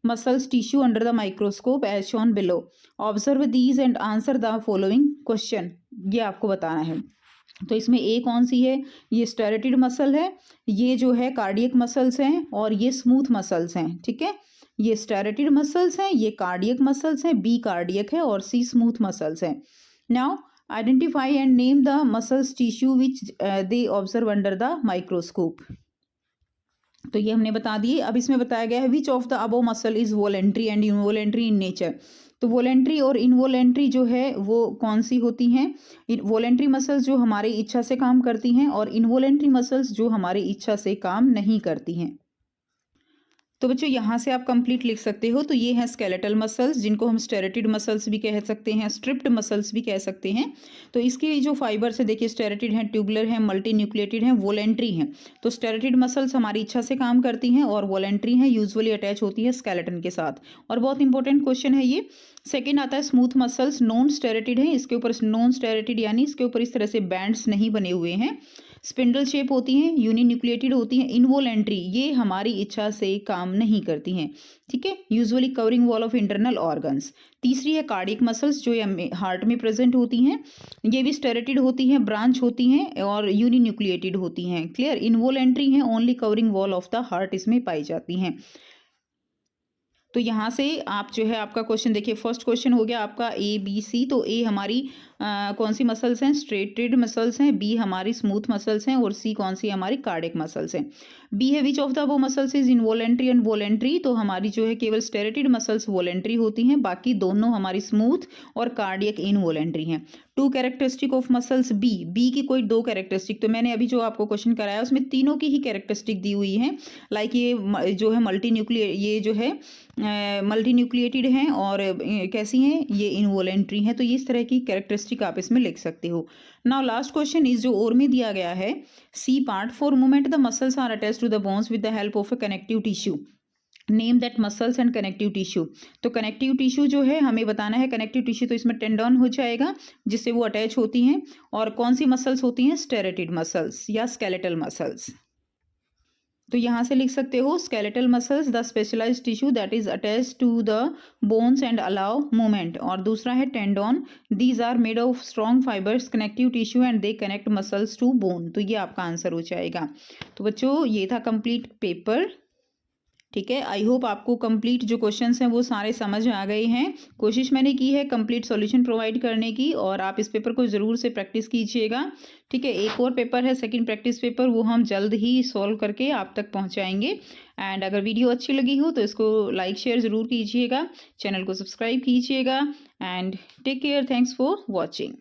Muscles tissue under the microscope as shown below. Observe these and answer the following question. ये आपको बताना है. तो इसमें A कौन सी है, ये स्टेरेटिड मसल है, ये जो है कार्डियक मसल्स हैं, और ये स्मूथ मसल्स हैं. ठीक है, ये स्टेरेटिड मसल्स हैं, ये कार्डियक मसल्स हैं, B कार्डियक है और C स्मूथ मसल्स हैं. Now identify and name the muscles tissue which they observe under the microscope. तो ये हमने बता दिए. अब इसमें बताया गया है which of the above muscle is voluntary and involuntary in nature. तो वॉलेंट्री और इनवॉलेंट्री जो है वो कौन सी होती हैं, वॉलेंट्री मसल्स जो हमारी इच्छा से काम करती हैं और इनवॉलेंट्री मसल्स जो हमारी इच्छा से काम नहीं करती हैं. तो बच्चों यहाँ से आप कंप्लीट लिख सकते हो. तो ये हैं स्केलेटल मसल्स जिनको हम स्टेरेटिड मसल्स भी कह सकते हैं, स्ट्रिप्ड मसल्स भी कह सकते हैं. तो इसके जो फाइबर्स है देखिए स्टेरेटिड हैं, ट्यूबुलर हैं, मल्टी न्यूक्लिएटेड हैं, वॉलेंट्री हैं. तो स्टेरेटिड मसल्स हमारी इच्छा से काम करती हैं और वॉलेंट्री हैं, यूजुअली अटैच होती है स्केलेटन के साथ. और बहुत इंपॉर्टेंट क्वेश्चन है ये. सेकेंड आता है स्मूथ मसल्स, नॉन स्टेरेटिड है. इसके ऊपर नॉन स्टेरेटिड यानी इसके ऊपर इस तरह से बैंड्स नहीं बने हुए हैं. स्पिंडल शेप होती हैं, यूनिन्यूक्लिएटेड होती हैं, इनवोलेंट्री ये हमारी इच्छा से काम नहीं करती हैं, ठीक है। Usually covering wall of internal organs. तीसरी है कार्डियक मसल्स जो हार्ट में प्रेजेंट होती हैं, ये भी स्टेरेटेड होती हैं, ब्रांच होती हैं और यूनिन्यूक्लिएटेड होती हैं। क्लियर। इनवोलेंट्री हैं, only covering wall of the heart इसमें पाई जाती हैं। तो यहाँ से आप जो है आपका क्वेश्चन देखिए, फर्स्ट क्वेश्चन हो गया आपका ए बी सी। तो ए हमारी कौन सी मसल्स हैं? स्ट्रेटेड मसल्स हैं। बी हमारी स्मूथ मसल्स हैं और सी कौन सी हमारी कार्डियक मसल्स हैं। बी है विच ऑफ द वो muscles is involuntary and voluntary. तो हमारी जो है केवल स्टेरेटेड मसल्स वोलेंट्री होती हैं, बाकी दोनों हमारी स्मूथ और कार्डियक इनवोलेंट्री हैं। Two characteristic of muscles B. B की कोई दो कैरेक्टरिस्टिक, तो मैंने अभी जो आपको क्वेश्चन कराया उसमें तीनों की ही कैरेक्टरिस्टिक दी हुई है। लाइक ये जो है ये जो है मल्टी न्यूक्लिएटेड हैं और कैसी हैं? ये इनवोलेंट्री हैं। तो इस तरह की कैरेक्टरिस्टिक आप इसमें लिख सकते हो। नाउ लास्ट क्वेश्चन इज जो और में दिया गया है C part, for movement the muscles are attached to the bones with the help of a connective tissue, name that muscles and connective tissue. तो कनेक्टिव टिश्यू जो है हमें बताना है, कनेक्टिव टिश्यू तो इसमें टेंडन हो जाएगा जिससे वो अटैच होती हैं। और कौन सी मसल्स होती हैं? स्टेरेटेड मसल्स या स्केलेटल मसल्स। तो यहाँ से लिख सकते हो skeletal muscles the specialised tissue that is attach to the bones and allow movement. और दूसरा है tendon, these are made of strong fibres connective tissue and they connect muscles to bone. तो ये आपका आंसर हो जाएगा। तो बच्चों ये था कंप्लीट पेपर, ठीक है। आई होप आपको कंप्लीट जो क्वेश्चंस हैं वो सारे समझ आ गए हैं। कोशिश मैंने की है कंप्लीट सॉल्यूशन प्रोवाइड करने की और आप इस पेपर को ज़रूर से प्रैक्टिस कीजिएगा, ठीक है। एक और पेपर है सेकंड प्रैक्टिस पेपर, वो हम जल्द ही सॉल्व करके आप तक पहुंचाएंगे। एंड अगर वीडियो अच्छी लगी हो तो इसको लाइक शेयर ज़रूर कीजिएगा, चैनल को सब्सक्राइब कीजिएगा and take care. Thanks for watching.